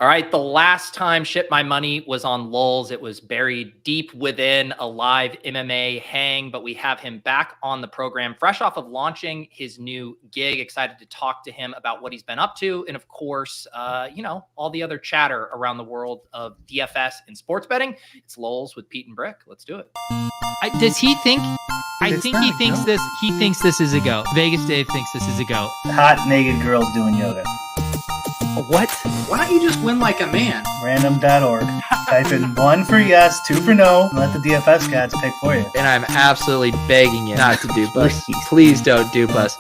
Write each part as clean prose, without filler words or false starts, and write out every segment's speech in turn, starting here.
All right, the last time Ship My Money was on lulls, it was buried deep within a live MMA hang, but we have him back on the program, fresh off of launching his new gig. Excited to talk to him about what he's been up to, and of course, all the other chatter around the world of DFS and sports betting. It's lulls with Pete and Brick. Let's do it. Does he think? I think he thinks this. He thinks this is a go. Vegas Dave thinks this is a go. Hot naked girls doing yoga. What? Why don't you just win like a man? Random.org. Type in 1 for yes, 2 for no, and let the DFS gods pick for you. And I'm absolutely begging you not to dupe us. Please don't dupe us.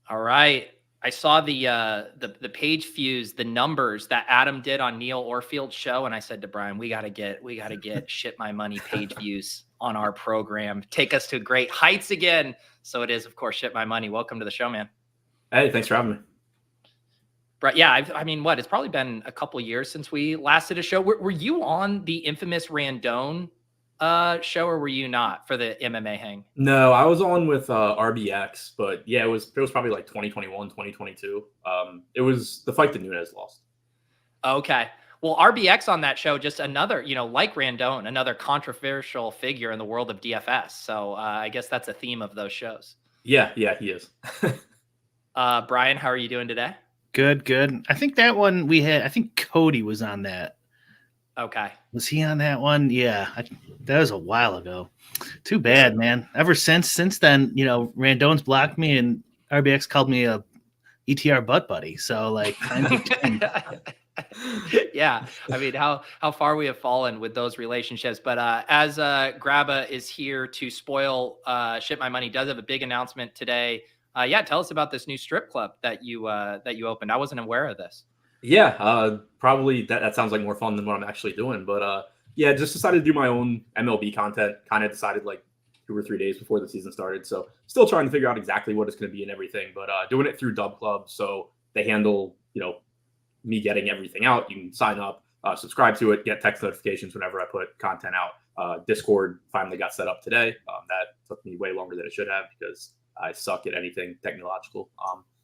All right. I saw the page views, the numbers that Adam did on Neil Orfield's show, and I said to Brian, we gotta get Ship My Money page views on our program. Take us to great heights again. So it is, of course, Ship My Money. Welcome to the show, man. Hey, thanks for having me. Right. Yeah. It's probably been a couple of years since we last did a show. Were you on the infamous Randone show, or were you not, for the MMA hang? No, I was on with RBX, but yeah, it was probably like 2021, 2022. It was the fight that Nunes lost. Okay. Well, RBX on that show, just another, like Randone, another controversial figure in the world of DFS. So I guess that's a theme of those shows. Yeah, he is. Brian, how are you doing today? Good. I think that one I think Cody was on that. Okay. Was he on that one? Yeah, that was a while ago. Too bad, man. Ever since then, Randone's blocked me and RBX called me a ETR butt buddy. So like, yeah. How far we have fallen with those relationships. But as Grabba is here to spoil Ship My Money, does have a big announcement today. Tell us about this new strip club that you opened. I wasn't aware of this. Yeah, probably that sounds like more fun than what I'm actually doing. But just decided to do my own MLB content. Kind of decided like 2 or 3 days before the season started. So still trying to figure out exactly what it's going to be and everything. But doing it through Dub Club, so they handle me getting everything out. You can sign up, subscribe to it, get text notifications whenever I put content out. Discord finally got set up today. That took me way longer than it should have because I suck at anything technological.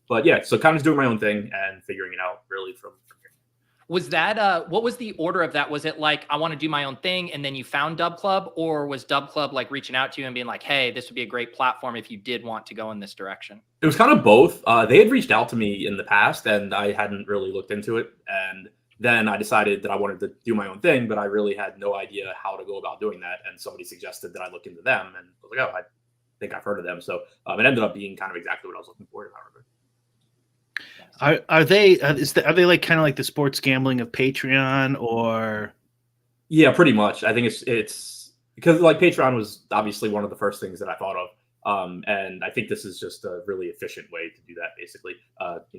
But yeah, so kind of just doing my own thing and figuring it out really from here. Was that, what was the order of that? Was it like, I want to do my own thing, and then you found Dub Club, or was Dub Club like reaching out to you and being like, hey, this would be a great platform if you did want to go in this direction? It was kind of both. They had reached out to me in the past and I hadn't really looked into it. And then I decided that I wanted to do my own thing, but I really had no idea how to go about doing that. And somebody suggested that I look into them, and I was like, oh, I think I've heard of them. So it ended up being kind of exactly what I was looking for, if I remember. Are they like kind of like the sports gambling of Patreon, or? Yeah, pretty much. I think it's because like Patreon was obviously one of the first things that I thought of. And I think this is just a really efficient way to do that. Basically,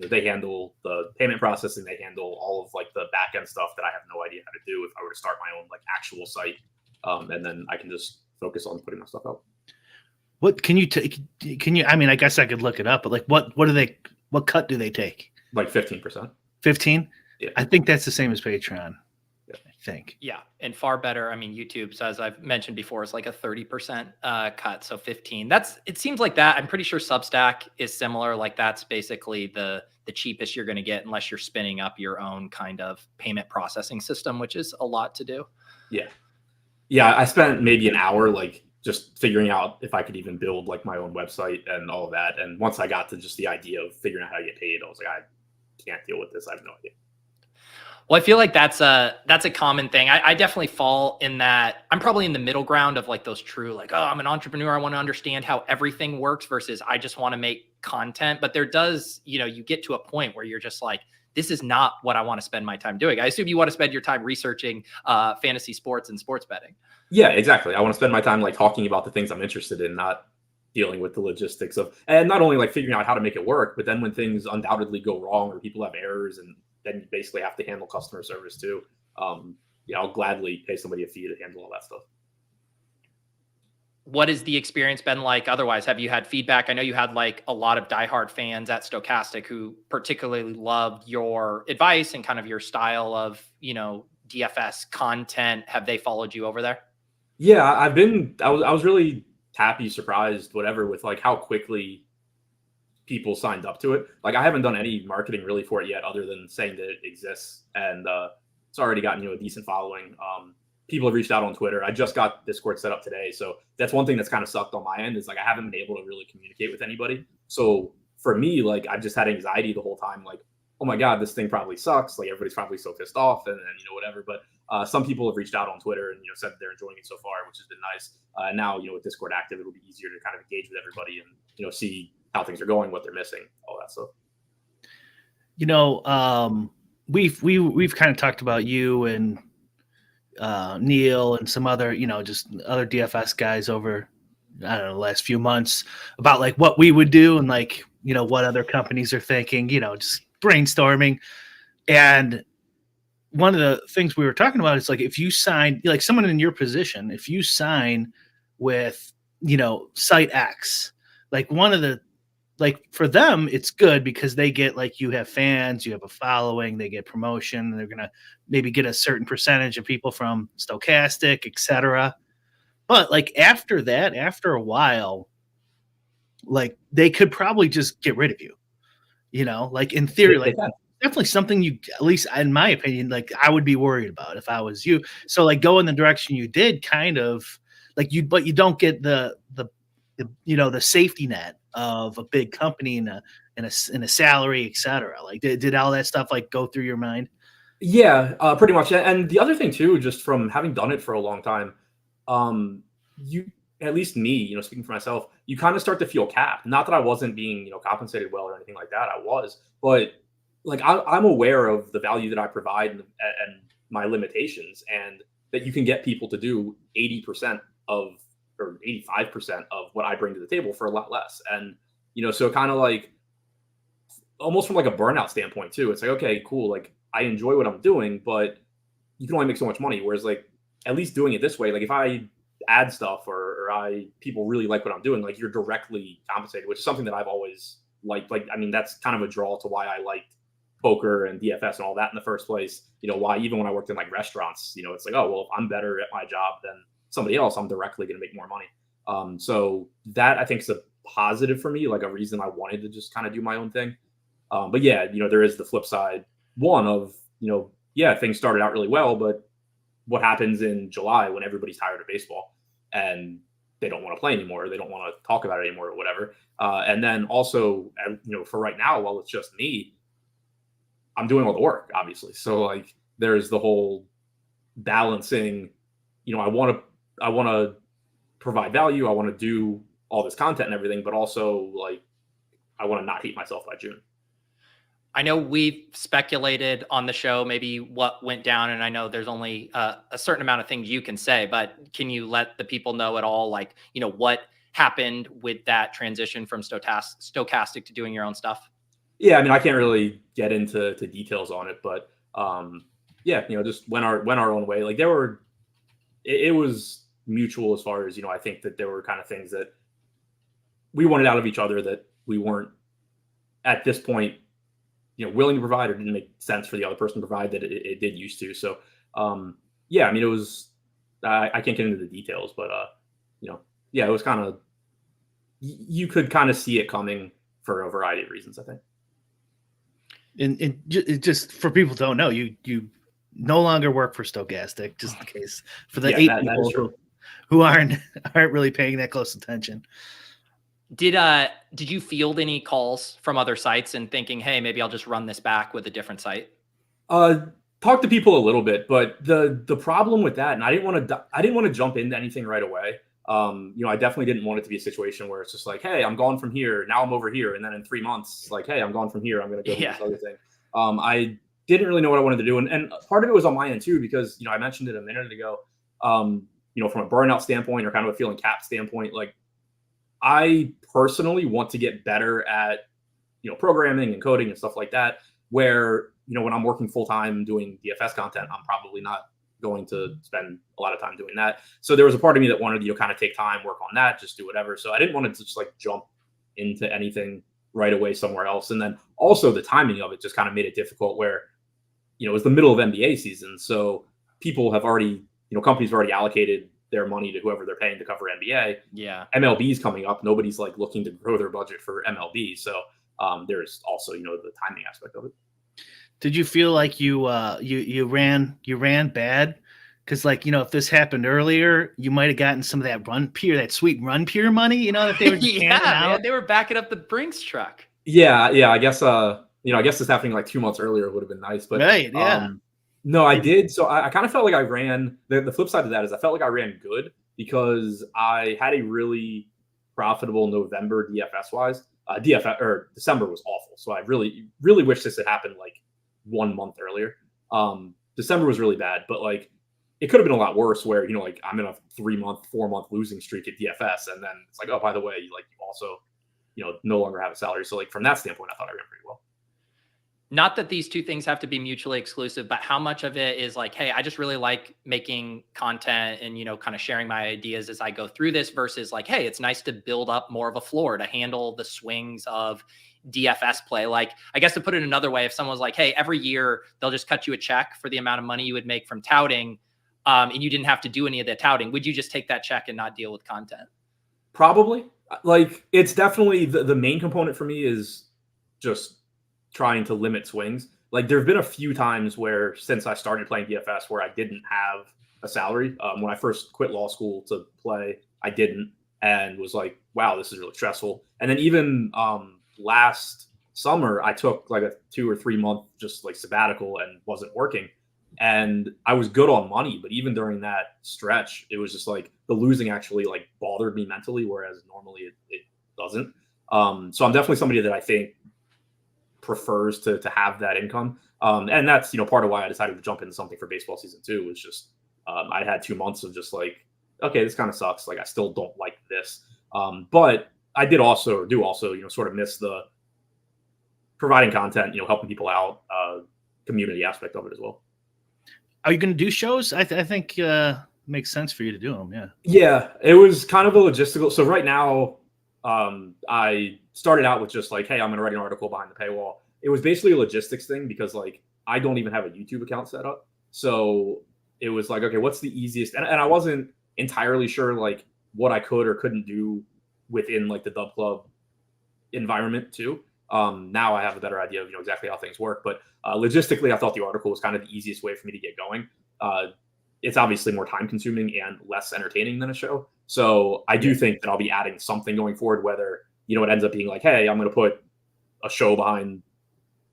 they handle the payment processing, they handle all of like the back end stuff that I have no idea how to do if I were to start my own like actual site. And then I can just focus on putting my stuff out. What can you take? I guess I could look it up, but like, what cut do they take? Like 15%. 15? Yeah. I think that's the same as Patreon. Yeah. I think. Yeah, and far better. YouTube, so as I've mentioned before, it's like a 30% cut, so 15. It seems like that. I'm pretty sure Substack is similar. Like that's basically the cheapest you're going to get unless you're spinning up your own kind of payment processing system, which is a lot to do. Yeah. I spent maybe an hour like just figuring out if I could even build like my own website and all of that. And once I got to just the idea of figuring out how to get paid, I was like, I can't deal with this. I have no idea. Well, I feel like that's a common thing. I definitely fall in that. I'm probably in the middle ground of like those true, like, oh, I'm an entrepreneur. I want to understand how everything works versus I just want to make content. But there does, you get to a point where you're just like, this is not what I want to spend my time doing. I assume you want to spend your time researching fantasy sports and sports betting. Yeah, exactly. I want to spend my time like talking about the things I'm interested in, not dealing with the logistics of, and not only like figuring out how to make it work, but then when things undoubtedly go wrong or people have errors, and then you basically have to handle customer service too. I'll gladly pay somebody a fee to handle all that stuff. What has the experience been like otherwise? Have you had feedback? I know you had like a lot of diehard fans at Stokastic who particularly loved your advice and kind of your style of, DFS content. Have they followed you over there? Yeah, I was really happy, surprised, whatever, with like how quickly people signed up to it. Like I haven't done any marketing really for it yet, other than saying that it exists, and it's already gotten a decent following. People have reached out on Twitter. I just got Discord set up today, so that's one thing that's kind of sucked on my end is like I haven't been able to really communicate with anybody. So for me, like I've just had anxiety the whole time, like, oh my God, this thing probably sucks. Like everybody's probably so pissed off, and whatever. But some people have reached out on Twitter and said they're enjoying it so far, which has been nice. Now with Discord active, it'll be easier to kind of engage with everybody and see how things are going, what they're missing, all that stuff. We've kind of talked about you and Neil and some other just other DFS guys over I don't know the last few months about like what we would do and like what other companies are thinking, just brainstorming. And one of the things we were talking about is like if you sign like someone in your position, if you sign with site X, like one of the like for them it's good because they get like you have fans, you have a following, they get promotion, and they're gonna maybe get a certain percentage of people from Stokastic, etc. But like after that, after a while, like they could probably just get rid of you. Like in theory, like definitely something you, at least in my opinion, like I would be worried about if I was you. So like go in the direction you did, kind of like but you don't get the safety net of a big company in a salary, etc. Like did all that stuff like go through your mind? Yeah, pretty much. And the other thing too, just from having done it for a long time, you, at least me, speaking for myself, you kind of start to feel capped. Not that I wasn't being, compensated well or anything like that. I was, but like I'm aware of the value that I provide and my limitations, and that you can get people to do 80% of or 85% of what I bring to the table for a lot less. And, so kind of like almost from like a burnout standpoint too, it's like, okay, cool. Like I enjoy what I'm doing, but you can only make so much money. Whereas like, at least doing it this way, like if I add stuff or people really like what I'm doing, like you're directly compensated, which is something that I've always liked. Like, I mean, that's kind of a draw to why I liked poker and DFS and all that in the first place. Why even when I worked in like restaurants, it's like, oh, well, if I'm better at my job than somebody else, I'm directly going to make more money. So that I think is a positive for me, like a reason I wanted to just kind of do my own thing. But yeah, there is the flip side one of, things started out really well, but what happens in July when everybody's tired of baseball and they don't want to play anymore, or they don't want to talk about it anymore or whatever. And then also, for right now, while it's just me, I'm doing all the work, obviously. So like there's the whole balancing, I want to provide value. I want to do all this content and everything, but also like I want to not hate myself by June. I know we've speculated on the show maybe what went down, and I know there's only a certain amount of things you can say, but can you let the people know at all, like, what happened with that transition from Stokastic to doing your own stuff? Yeah, I mean, I can't really get into details on it, but just went our own way. Like it was mutual as far as, I think that there were kind of things that we wanted out of each other that we weren't at this point, willing to provide, or didn't make sense for the other person to provide that it did used to. So, I mean, it was, I can't get into the details, but, it was kind of, you could kind of see it coming for a variety of reasons, I think. And just for people who don't know, you no longer work for Stokastic, just in case for the 8 people who aren't really paying that close attention. Did you field any calls from other sites and thinking, hey, maybe I'll just run this back with a different site? Talk to people a little bit, but the problem with that, and I didn't want to jump into anything right away. I definitely didn't want it to be a situation where it's just like, hey, I'm gone from here, now I'm over here, and then in 3 months, like, hey, I'm gone from here, I'm going to go do this other thing. I didn't really know what I wanted to do, and part of it was on my end too, because I mentioned it a minute ago. From a burnout standpoint or kind of a feeling capped standpoint, like I personally want to get better at programming and coding and stuff like that. Where when I'm working full time doing DFS content, I'm probably not going to spend a lot of time doing that. So there was a part of me that wanted to kind of take time, work on that, just do whatever. So I didn't want to just like jump into anything right away somewhere else. And then also the timing of it just kind of made it difficult where, it was the middle of NBA season. So people have already, companies have already allocated their money to whoever they're paying to cover NBA. Yeah. MLB is coming up. Nobody's like looking to grow their budget for MLB. So there's also, the timing aspect of it. Did you feel like you ran bad? Because if this happened earlier, you might have gotten some of that sweet run pure money, that they were just handing out. Man, they were backing up the Brinks truck. Yeah. I guess I guess this happening like 2 months earlier would have been nice, but right, yeah. No, I did. So I kind of felt like I ran. The flip side of that is I felt like I ran good because I had a really profitable November DFS wise. DFS or December was awful, so I really, really wish this had happened like 1 month earlier. December was really bad, but like it could have been a lot worse. Where like I'm in a 3-month, 4-month losing streak at DFS, and then it's like, oh, by the way, you also no longer have a salary. So like from that standpoint, I thought I ran pretty well. Not that these two things have to be mutually exclusive, but how much of it is like, hey, I just really like making content and, kind of sharing my ideas as I go through this versus like, hey, it's nice to build up more of a floor to handle the swings of DFS play. Like, I guess to put it another way, if someone was like, hey, every year they'll just cut you a check for the amount of money you would make from touting, and you didn't have to do any of the touting, would you just take that check and not deal with content? Probably. Like, it's definitely the main component for me is just trying to limit swings. Like there have been a few times where since I started playing DFS where I didn't have a salary. When I first quit law school to play, I didn't, and was like, wow, this is really stressful. And then even last summer, I took like a 2 or 3 month just like sabbatical and wasn't working. And I was good on money, but even during that stretch, it was just like the losing actually like bothered me mentally, whereas normally it doesn't. So I'm definitely somebody that I think prefers to have that income. And that's, part of why I decided to jump into something for baseball season 2 was just, I had 2 months of just like, okay, this kind of sucks. Like, I still don't like this. But I do also, sort of miss the providing content, helping people out, community aspect of it as well. Are you going to do shows? I think makes sense for you to do them. Yeah. Yeah. It was kind of a logistical. So right now, I started out with just like, hey, I'm going to write an article behind the paywall. It was basically a logistics thing because like I don't even have a YouTube account set up. So it was like, okay, what's the easiest? And I wasn't entirely sure like what I could or couldn't do within like the Dub Club environment too. Now I have a better idea of exactly how things work. But logistically, I thought the article was kind of the easiest way for me to get going. It's obviously more time consuming and less entertaining than a show. So I do think that I'll be adding something going forward, whether, it ends up being like, hey, I'm going to put a show behind,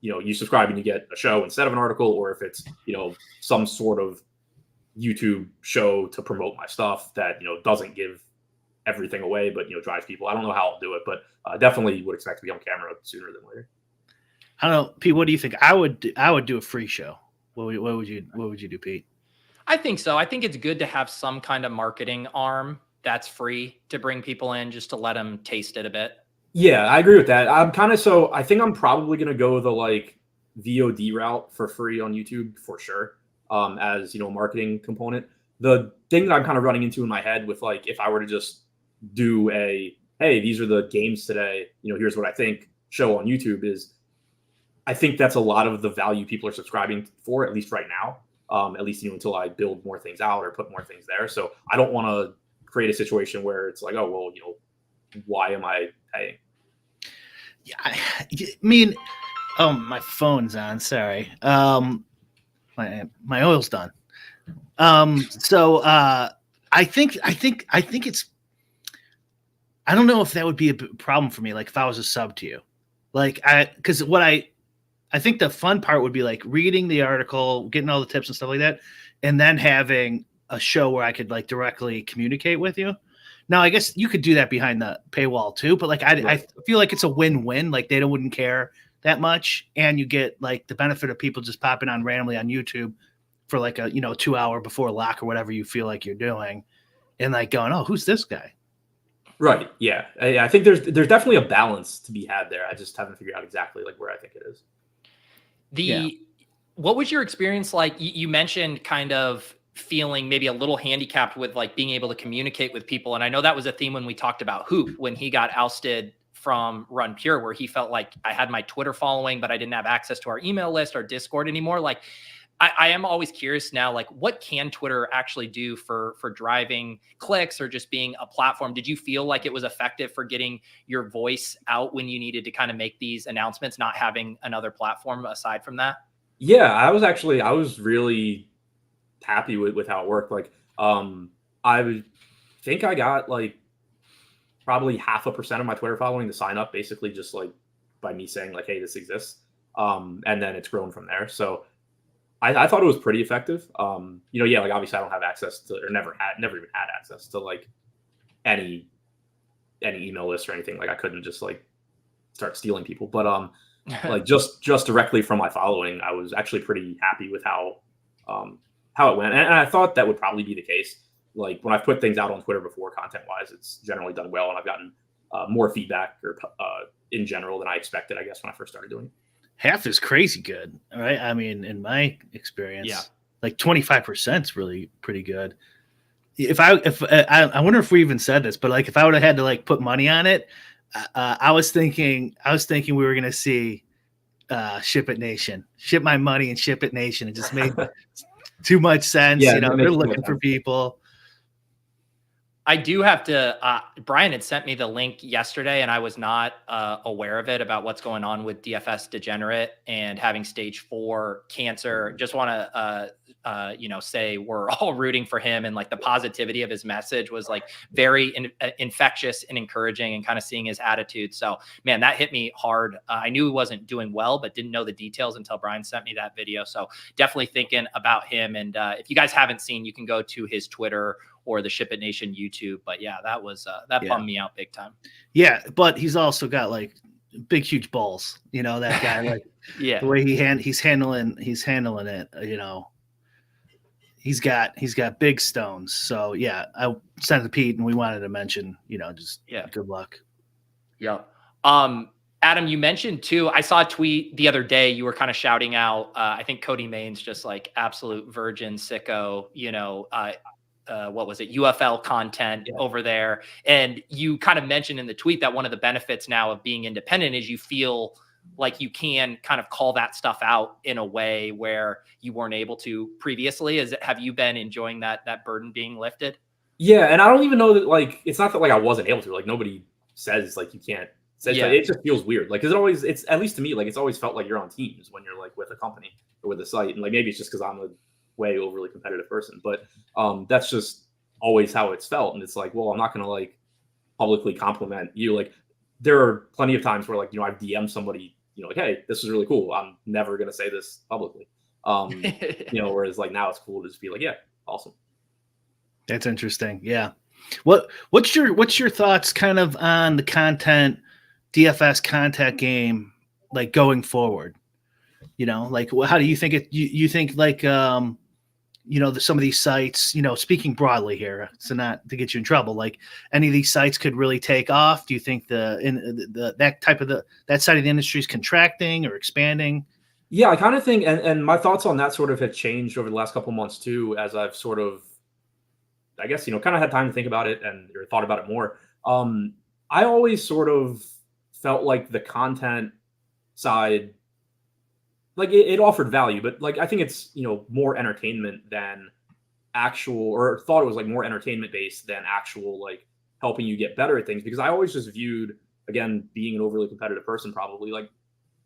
you subscribe and you get a show instead of an article, or if it's, some sort of YouTube show to promote my stuff that, doesn't give everything away, but, drives people. I don't know how I'll do it, but definitely would expect to be on camera sooner than later. I don't know, Pete, what do you think? I would do a free show. What would you do, Pete? I think so. I think it's good to have some kind of marketing arm that's free to bring people in just to let them taste it a bit. Yeah, I agree with that. I think I'm probably going to go the like VOD route for free on YouTube for sure. As, a marketing component. The thing that I'm kind of running into in my head with like, if I were to just do hey, these are the games today, here's what I think show on YouTube is, I think that's a lot of the value people are subscribing for, at least right now. At least, until I build more things out or put more things there. So I don't want to create a situation where it's like, oh, well, why am I paying? Yeah, I mean, oh, my phone's on. Sorry. My oil's done. So I think it's, I don't know if that would be a problem for me. Like if I was a sub to you, like because I think the fun part would be like reading the article, getting all the tips and stuff like that, and then having a show where I could like directly communicate with you. Now, I guess you could do that behind the paywall too, but like I feel like it's a win-win. Like they wouldn't care that much, and you get like the benefit of people just popping on randomly on YouTube for like a 2 hour before lock or whatever you feel like you're doing, and like going, oh, who's this guy? Right. Yeah. I think there's definitely a balance to be had there. I just haven't figured out exactly like where I think it is. What was your experience like? You mentioned kind of feeling maybe a little handicapped with like being able to communicate with people. And I know that was a theme when we talked about Hoop, when he got ousted from Run Pure, where he felt like I had my Twitter following, but I didn't have access to our email list or Discord anymore. Like, I am always curious now, like what can Twitter actually do for driving clicks or just being a platform? Did you feel like it was effective for getting your voice out when you needed to kind of make these announcements, not having another platform aside from that? Yeah, I was really happy with how it worked. Like, I think I got like probably 0.5% of my Twitter following to sign up, basically just like by me saying like, hey, this exists. And then it's grown from there. So I thought it was pretty effective. Yeah, like obviously I don't have access to, or never even had access to like any email list or anything. Like I couldn't just like start stealing people. But like just directly from my following, I was actually pretty happy with how it went. And I thought that would probably be the case. Like when I've put things out on Twitter before, content wise, it's generally done well, and I've gotten more feedback or in general than I expected, I guess, when I first started doing it. Half is crazy good. All right. I mean, in my experience, Yeah. like 25% is really pretty good. I wonder if we even said this, but like if I would have had to like put money on it, I was thinking we were going to see Ship It Nation, Ship My Money and Ship It Nation. It just made too much sense. Yeah, they're looking for people. I do have to, Brian had sent me the link yesterday and I was not aware of it, about what's going on with DFS Degenerate and having stage 4 cancer. Just want to, say we're all rooting for him, and like the positivity of his message was like very infectious and encouraging, and kind of seeing his attitude. So man, that hit me hard. I knew he wasn't doing well, but didn't know the details until Brian sent me that video. So definitely thinking about him. And if you guys haven't seen, you can go to his Twitter or the Ship It Nation YouTube. But yeah, that was bummed me out big time. Yeah, but he's also got like big, huge balls. That guy. Like yeah, the way he's handling it. He's got big stones. So yeah, I sent it to Pete, and we wanted to mention, good luck. Yeah. Adam, you mentioned too, I saw a tweet the other day, you were kind of shouting out, I think Cody Main's just like absolute virgin sicko, what was it? UFL content over there. And you kind of mentioned in the tweet that one of the benefits now of being independent is you feel like you can kind of call that stuff out in a way where you weren't able to previously. Have you been enjoying that burden being lifted? Yeah. And I don't even know that, like, it's not that like I wasn't able to, like nobody says like you can't say, yeah. It just feels weird. Like, cause it's at least to me, like it's always felt like you're on teams when you're like with a company or with a site. And like, maybe it's just cause I'm a way overly competitive person, but that's just always how it's felt. And it's like, well, I'm not going to like publicly compliment you. Like there are plenty of times where like, I've DM'd somebody, like, hey, this is really cool. I'm never going to say this publicly. Whereas like now it's cool to just be like, yeah, awesome. That's interesting. Yeah. What's your thoughts kind of on the DFS content game, like going forward? Like how do you think you think like, some of these sites, speaking broadly here, so not to get you in trouble, like any of these sites could really take off? Do you think that side of the industry is contracting or expanding? Yeah, I kind of think, and my thoughts on that sort of have changed over the last couple of months too, as I've sort of, I guess, kind of had time to think about it or thought about it more. I always sort of felt like the content side, like it offered value, but like I think it's more entertainment than actual, or thought it was like more entertainment based than actual like helping you get better at things. Because I always just viewed, again, being an overly competitive person, probably like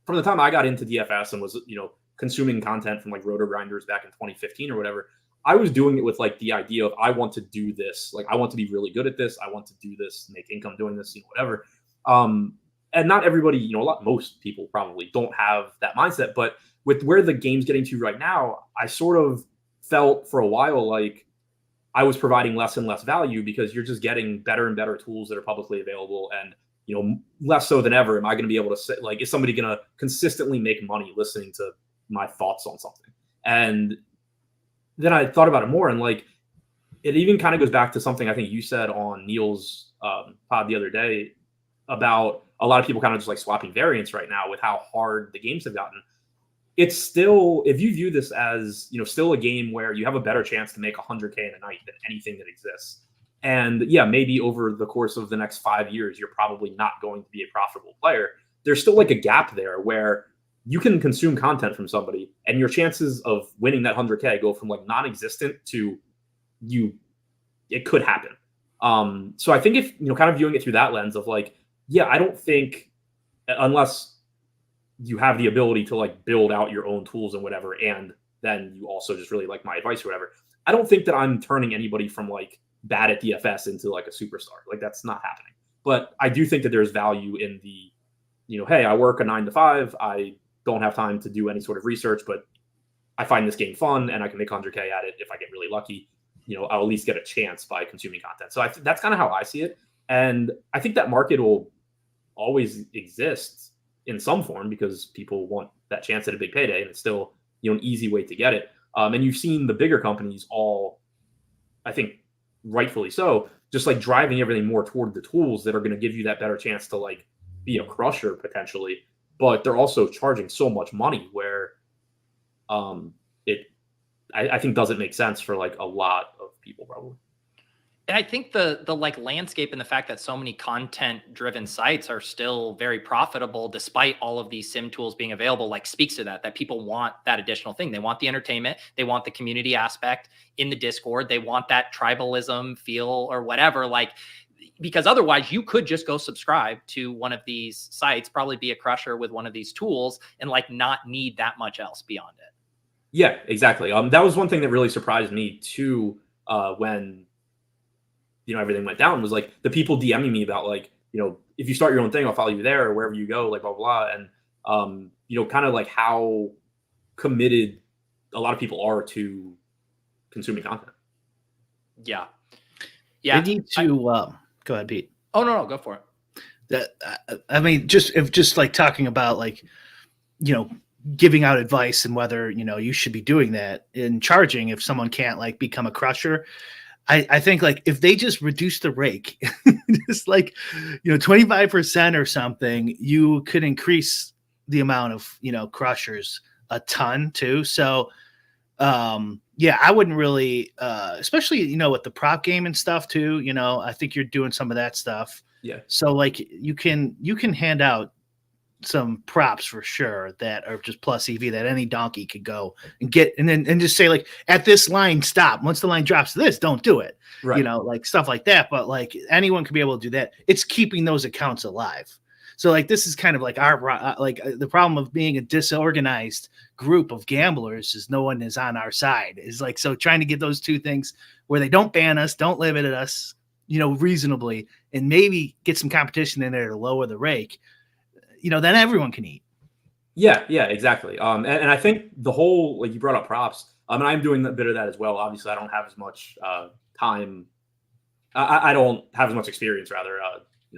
from the time I got into DFS and was consuming content from like Roto Grinders back in 2015 or whatever, I was doing it with like the idea of I want to do this, like I want to be really good at this, I want to do this, make income doing this, whatever. And not everybody, most people probably don't have that mindset, but with where the game's getting to right now, I sort of felt for a while like I was providing less and less value because you're just getting better and better tools that are publicly available. And, less so than ever am I going to be able to say, like, is somebody going to consistently make money listening to my thoughts on something? And then I thought about it more, and like, it even kind of goes back to something I think you said on Neil's pod the other day about a lot of people kind of just like swapping variance right now with how hard the games have gotten. It's still, if you view this as, still a game where you have a better chance to make 100K in a night than anything that exists. And yeah, maybe over the course of the next 5 years, you're probably not going to be a profitable player. There's still like a gap there where you can consume content from somebody, and your chances of winning that 100K go from like non-existent to it could happen. So I think if, kind of viewing it through that lens of like, yeah, I don't think, unless you have the ability to like build out your own tools and whatever, and then you also just really like my advice or whatever, I don't think that I'm turning anybody from like bad at DFS into like a superstar. Like that's not happening. But I do think that there's value in the, hey, I work a 9 to 5. I don't have time to do any sort of research, but I find this game fun and I can make 100K at it if I get really lucky. I'll at least get a chance by consuming content. So that's kind of how I see it. And I think that market will always exist in some form because people want that chance at a big payday, and it's still, an easy way to get it. And you've seen the bigger companies all, I think rightfully so, just like driving everything more toward the tools that are going to give you that better chance to like be a crusher potentially. But they're also charging so much money where I think doesn't make sense for like a lot of people probably. And I think the like landscape and the fact that so many content driven sites are still very profitable despite all of these sim tools being available, like speaks to that people want that additional thing. They want the entertainment, they want the community aspect in the Discord, they want that tribalism feel or whatever, like, because otherwise you could just go subscribe to one of these sites, probably be a crusher with one of these tools and like not need that much else beyond it. Yeah, exactly. That was one thing that really surprised me too, when everything went down, was like the people DMing me about like, if you start your own thing, I'll follow you there or wherever you go, like blah, blah, blah. And, kind of like how committed a lot of people are to consuming content. Yeah. Yeah. They need to, go ahead, Pete. Oh, no, go for it. I mean, just like talking about like, giving out advice and whether, you should be doing that in charging if someone can't like become a crusher. I think like if they just reduce the rake, just like, 25% or something, you could increase the amount of, crushers a ton too. So, yeah, I wouldn't really, especially, with the prop game and stuff too, I think you're doing some of that stuff. Yeah. So like you can hand out some props for sure that are just plus EV that any donkey could go and get, and just say like at this line, stop. Once the line drops to this, don't do it. Right. Like stuff like that. But like anyone could be able to do that. It's keeping those accounts alive. So like this is kind of like the problem of being a disorganized group of gamblers is no one is on our side. Is like, so trying to get those two things where they don't ban us, don't limit us, reasonably, and maybe get some competition in there to lower the rake. Then everyone can eat. Yeah, exactly. And I think the whole, like you brought up props, and I'm doing a bit of that as well. Obviously, I don't have as much time. I don't have as much experience, rather,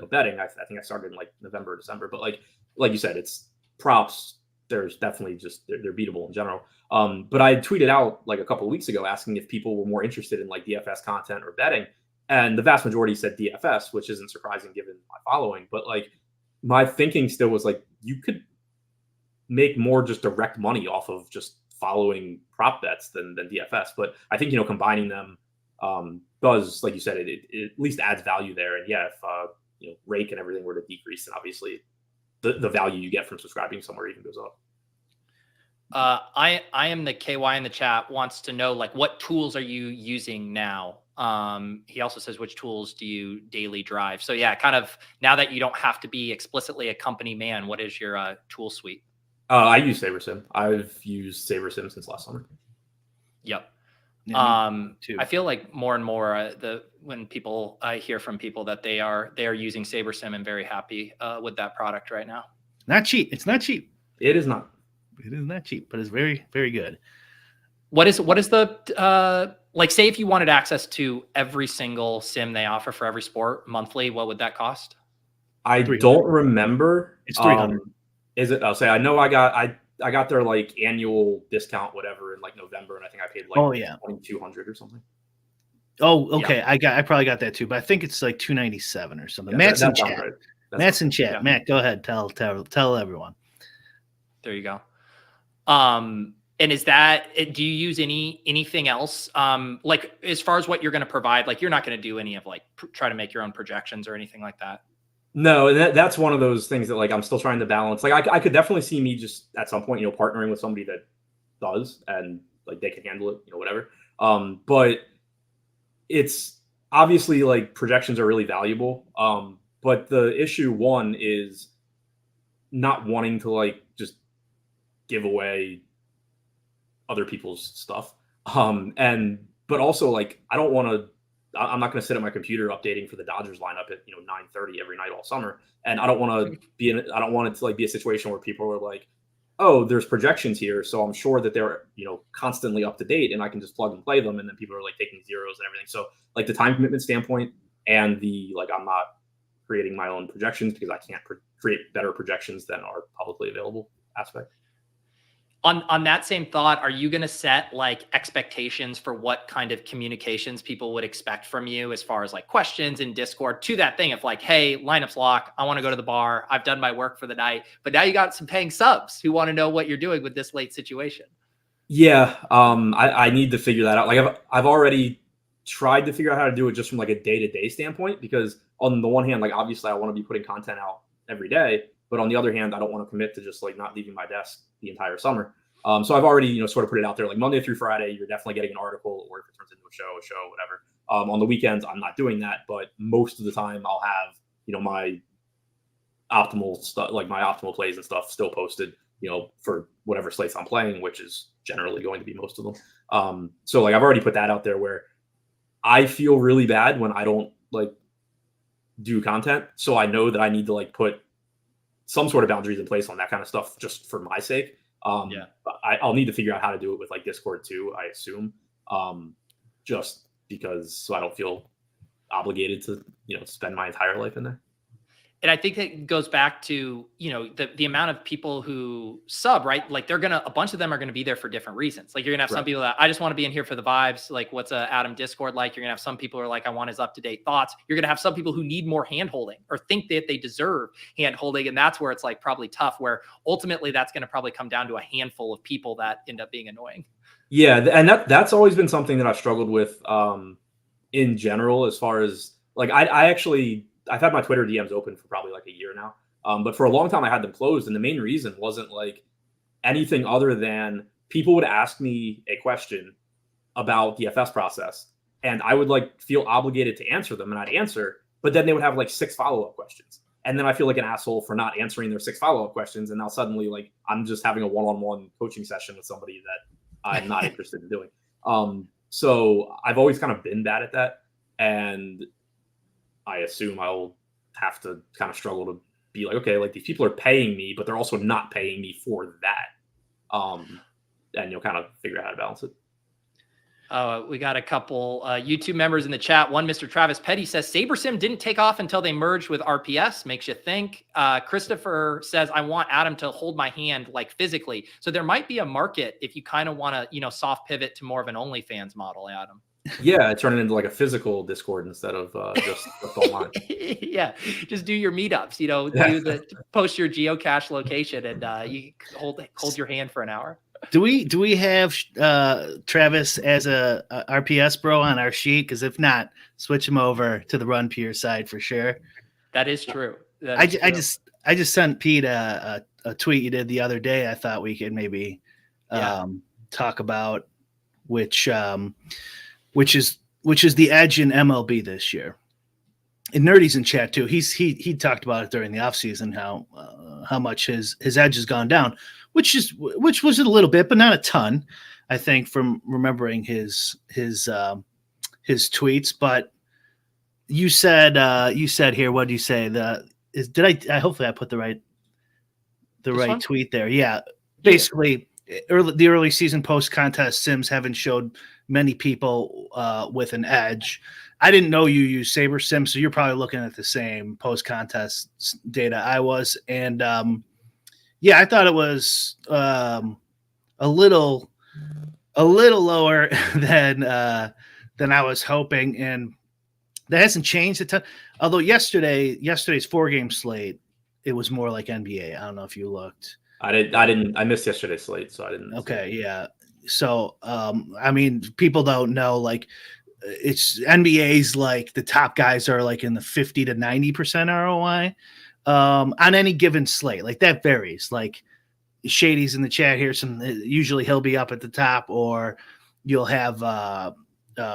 betting. I think I started in like November, December. But like you said, it's props. There's definitely just they're beatable in general. But I tweeted out like a couple of weeks ago asking if people were more interested in like DFS content or betting, and the vast majority said DFS, which isn't surprising given my following. But like, my thinking still was like, you could make more just direct money off of just following prop bets than DFS. But I think, combining them does, like you said, it at least adds value there. And yeah, if, rake and everything were to decrease, then obviously the value you get from subscribing somewhere even goes up. I am the KY in the chat wants to know, like, what tools are you using now? He also says, which tools do you daily drive? So yeah, kind of now that you don't have to be explicitly a company man, what is your tool suite? I use SaberSim. I've used SaberSim since last summer. Yep. Yeah, I feel like more and more when I hear from people that they are using SaberSim and very happy with that product right now. Not cheap. It's not cheap. It is not. It is not cheap, but it's very, very good. What is the like, say if you wanted access to every single sim they offer for every sport monthly, what would that cost? I don't remember. It's 300. Is it? I'll say I know I got their like annual discount, whatever, in like November, and I think I paid like $2,200 or something. Oh, okay. Yeah. I probably got that too, but I think it's like $297 or something. Yeah, Matt's in chat. Right. Matt's in chat. Yeah. Matt, go ahead. Tell everyone. There you go. And is that, do you use anything else? Like as far as what you're going to provide, like you're not going to do any of like try to make your own projections or anything like that? No, and that's one of those things that like I'm still trying to balance. Like I could definitely see me just at some point, partnering with somebody that does and like they can handle it, whatever. But it's obviously like projections are really valuable. But the issue one is not wanting to like just give away other people's stuff. But also like I'm not going to sit at my computer updating for the Dodgers lineup at 9:30 every night all summer, and I don't want it to like be a situation where people are like, oh, there's projections here, so I'm sure that they're constantly up to date, and I can just plug and play them, and then people are like taking zeros and everything. So like the time commitment standpoint and the like, I'm not creating my own projections because I can't create better projections than are publicly available aspect. On that same thought, are you going to set like expectations for what kind of communications people would expect from you as far as like questions in Discord to that thing of like, hey, lineups lock, I want to go to the bar, I've done my work for the night, but now you got some paying subs who want to know what you're doing with this late situation? Yeah, I need to figure that out. Like I've already tried to figure out how to do it just from like a day-to-day standpoint, because on the one hand, like obviously I want to be putting content out every day, but on the other hand, I don't want to commit to just like not leaving my desk the entire summer. So I've already, sort of put it out there, like Monday through Friday, you're definitely getting an article, or if it turns into a show, whatever. On the weekends, I'm not doing that, but most of the time I'll have, my optimal stuff, like my optimal plays and stuff still posted, for whatever slates I'm playing, which is generally going to be most of them. So like I've already put that out there where I feel really bad when I don't like do content. So I know that I need to like put some sort of boundaries in place on that kind of stuff just for my sake. I'll need to figure out how to do it with like Discord too, I assume, just because, so I don't feel obligated to, spend my entire life in there. And I think that goes back to, the amount of people who sub, right? Like a bunch of them are going to be there for different reasons. Like you're gonna have some people that I just want to be in here for the vibes. Like what's a Adam Discord like? You're gonna have some people who are like, I want his up-to-date thoughts. You're gonna have some people who need more hand-holding or think that they deserve hand-holding. And that's where it's like probably tough, where ultimately that's going to probably come down to a handful of people that end up being annoying. Yeah. And that's always been something that I've struggled with in general, as far as like, I've had my Twitter DMs open for probably like a year now. But for a long time I had them closed. And the main reason wasn't like anything other than people would ask me a question about the DFS process and I would like feel obligated to answer them, and I'd answer, but then they would have like 6 follow-up questions. And then I feel like an asshole for not answering their 6 follow-up questions. And now suddenly like I'm just having a one-on-one coaching session with somebody that I'm not interested in doing. So I've always kind of been bad at that. And I assume I'll have to kind of struggle to be like, okay, like these people are paying me, but they're also not paying me for that. And you'll kind of figure out how to balance it. We got a couple YouTube members in the chat. One, Mr. Travis Petty says, SaberSim didn't take off until they merged with RPS. Makes you think. Christopher says, I want Adam to hold my hand like physically. So there might be a market if you kind of want to, soft pivot to more of an OnlyFans model, Adam. Yeah, turn it into like a physical Discord instead of just online. Yeah, just do your meetups. Post your geocache location and you hold your hand for an hour. Do we have Travis as a RPS bro on our sheet? Because if not, switch him over to the Run Pure side for sure. That is true. I just sent Pete a tweet you did the other day. I thought we could maybe talk about which is the edge in MLB this year. And Nerdy's in chat too. He talked about it during the offseason, how much his edge has gone down, which was a little bit, but not a ton, I think, from remembering his tweets. But you said here, what did you say? Hopefully I put the right tweet there. Yeah. Basically the early season post contest sims haven't showed many people with an edge. I didn't know you use SaberSim, so you're probably looking at the same post contest data I was. And I thought it was a little lower than I was hoping, and that hasn't changed a ton. Although yesterday's 4-game slate, it was more like NBA. I don't know if you looked. I didn't. I missed yesterday's slate, so I didn't. Okay, yeah. So, people don't know, like, it's NBA's like the top guys are like in the 50 to 90% ROI on any given slate. Like that varies. Like Shady's in the chat here. Usually he'll be up at the top, or you'll have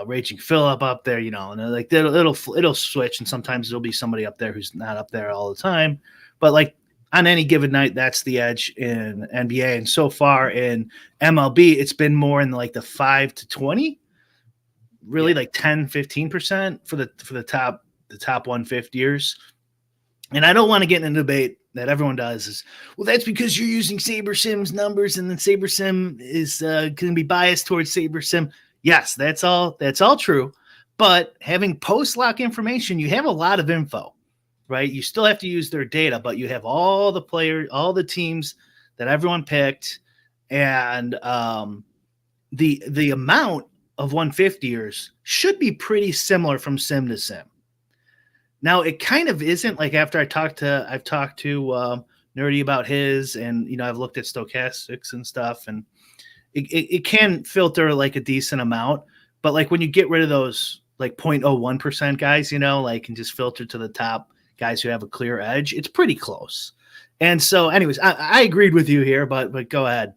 Raging Phillip up there, and like it'll switch, and sometimes there'll be somebody up there who's not up there all the time. But like on any given night, that's the edge in NBA. And so far in MLB, it's been more in like the 5 to 20, really like 10, 15% for the top 150ers. And I don't want to get in a debate that everyone does is, well, that's because you're using SaberSim's numbers, and then SaberSim is going to be biased towards SaberSim. Yes, that's all true. But having post-lock information, you have a lot of info, right? You still have to use their data, but you have all the players, all the teams that everyone picked, and the amount of 150ers should be pretty similar from sim to sim. Now, it kind of isn't. Like after I've talked to Nerdy about his, and I've looked at Stokastics and stuff, and it can filter like a decent amount. But like when you get rid of those like 0.01% guys, like and just filter to the top guys who have a clear edge, it's pretty close. And so, anyways, I agreed with you here, but go ahead.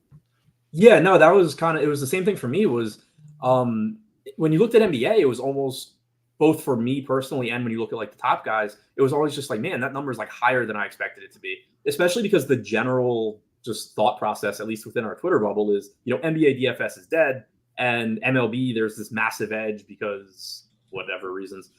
Yeah, no, that was it was the same thing for me. Was when you looked at NBA, it was almost, both for me personally and when you look at like the top guys, it was always just like, man, that number is like higher than I expected it to be, especially because the general just thought process, at least within our Twitter bubble, is, NBA DFS is dead, and MLB, there's this massive edge because whatever reasons.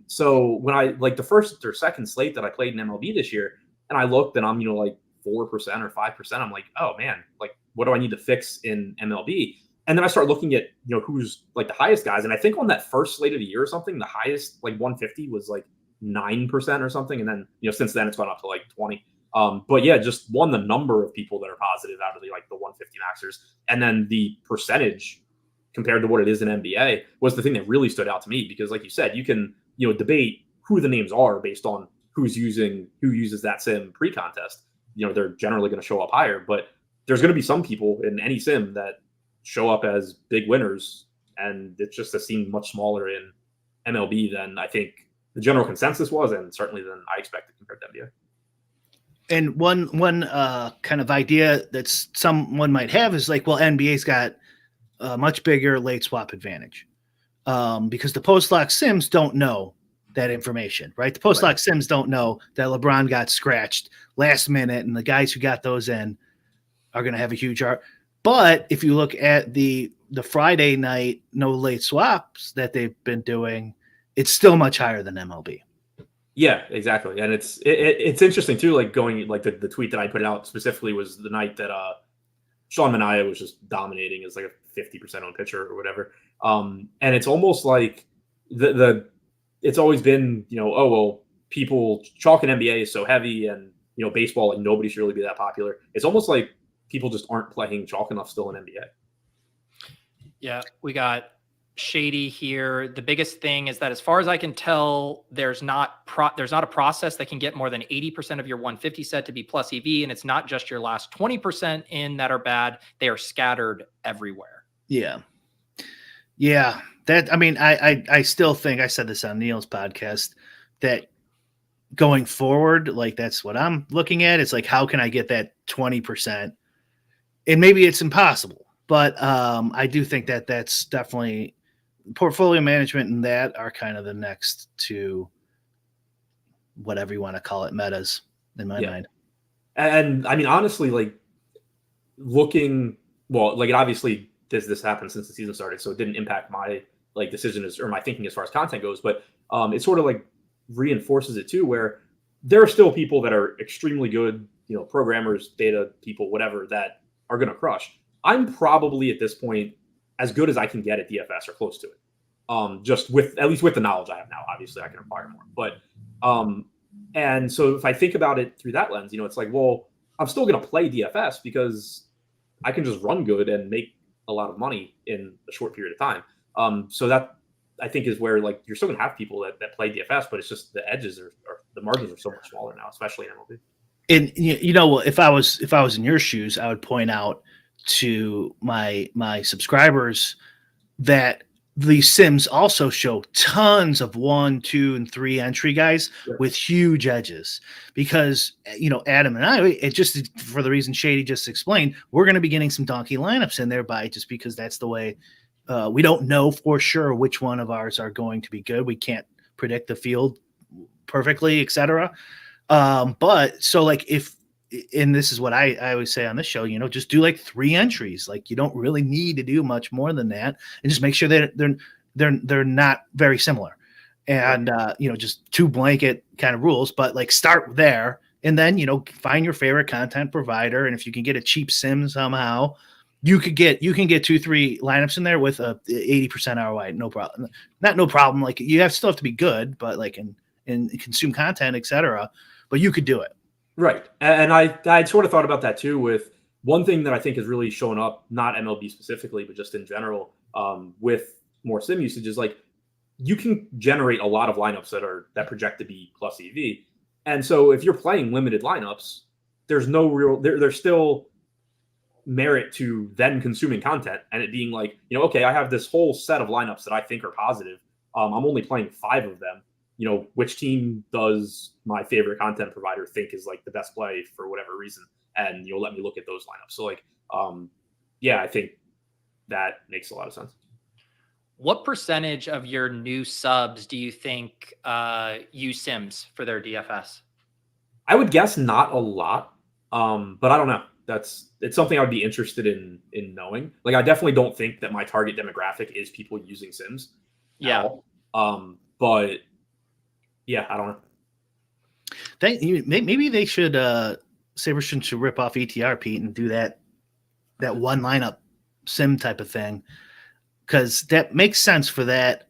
So when I like the first or second slate that I played in MLB this year, and I looked and I'm, like 4% or 5%, I'm like, oh man, like what do I need to fix in MLB? And then I start looking at, who's like the highest guys. And I think on that first slate of the year or something, the highest like 150 was like 9% or something. And then, since then it's gone up to like 20. But yeah, just the number of people that are positive out of the 150 maxers. And then the percentage compared to what it is in NBA was the thing that really stood out to me, because like you said, you can, debate who the names are based on who uses that sim pre-contest. They're generally going to show up higher, but there's going to be some people in any sim that show up as big winners, and it just has seemed much smaller in MLB than I think the general consensus was, and certainly than I expected compared to NBA. And one kind of idea that someone might have is like, well, NBA's got a much bigger late swap advantage because the post-lock sims don't know that information, right? The post-lock sims don't know that LeBron got scratched last minute, and the guys who got those in are going to have a huge art. But if you look at the Friday night no late swaps that they've been doing, it's still much higher than MLB. Yeah, exactly. And it's interesting too, like going like the tweet that I put out specifically was the night that Sean Manaea was just dominating as like a 50% owned pitcher or whatever. And it's almost like it's always been, oh well, people chalk in NBA is so heavy, and baseball, like nobody should really be that popular. It's almost like people just aren't playing chalk enough still in NBA. Yeah, we got Shady here. The biggest thing is that, as far as I can tell, there's not a process that can get more than 80% of your 150 set to be plus EV, and it's not just your last 20% in that are bad. They are scattered everywhere. Yeah. That, I mean, I still think, I said this on Neil's podcast, that going forward, like that's what I'm looking at. It's like, how can I get that 20%? And maybe it's impossible, but I do think that that's definitely portfolio management, and that are kind of the next to whatever you want to call it, metas in my mind. And I mean, honestly, like looking, well, like it obviously this happened since the season started, so it didn't impact my like decision or my thinking as far as content goes, but it sort of like reinforces it too, where there are still people that are extremely good, programmers, data people, whatever, that are going to crush. I'm probably at this point as good as I can get at DFS or close to it. Just with, at least with the knowledge I have now. Obviously I can acquire more, but and so if I think about it through that lens, it's like, well, I'm still going to play DFS because I can just run good and make a lot of money in a short period of time. So that I think is where like you're still going to have people that play DFS, but it's just the edges are the margins are so much smaller now, especially in MLB. And if I was in your shoes, I would point out to my subscribers that the sims also show tons of 1, 2, and 3 entry guys with huge edges because, Adam and I, it just for the reason Shady just explained, we're going to be getting some donkey lineups in there just because that's the way. We don't know for sure which one of ours are going to be good. We can't predict the field perfectly, etc. But so and this is what I always say on this show, just do like 3 entries. Like you don't really need to do much more than that, and just make sure that they're not very similar, and just 2 blanket kind of rules. But like start there, and then find your favorite content provider, and if you can get a cheap sim somehow, you can get 2-3 lineups in there with a 80% ROI, no problem. Not no problem. Like you still have to be good, but like in consume content, etc. But you could do it. Right. And I sort of thought about that too, with one thing that I think has really shown up, not MLB specifically, but just in general, with more sim usage is like you can generate a lot of lineups that project to be plus EV. And so if you're playing limited lineups, there's still merit to then consuming content and it being like, okay, I have this whole set of lineups that I think are positive. I'm only playing 5 of them. Which team does my favorite content provider think is like the best play for whatever reason? And let me look at those lineups. So I think that makes a lot of sense. What percentage of your new subs do you think use Sims for their DFS? I would guess not a lot, but I don't know. It's something I would be interested in knowing. Like I definitely don't think that my target demographic is people using Sims. Yeah. But yeah, I don't know. Maybe they should Saberson should rip off ETR, Pete, and do that one lineup sim type of thing, because that makes sense for that.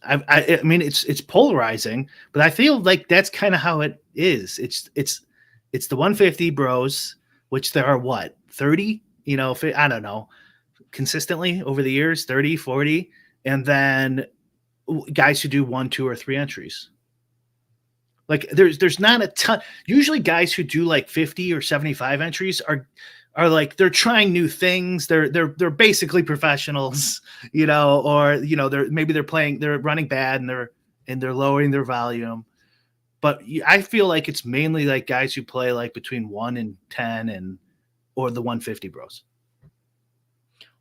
I mean it's polarizing, but I feel like that's kind of how it is. It's the 150 bros, which there are 30, I don't know, consistently over the years, 30, 40, and then guys who do 1, 2, or 3 entries. Like there's not a ton. Usually guys who do like 50 or 75 entries are like they're trying new things. They're basically professionals, or they're running bad and they're lowering their volume. But I feel like it's mainly like guys who play like between 1 and 10 or the 150 bros.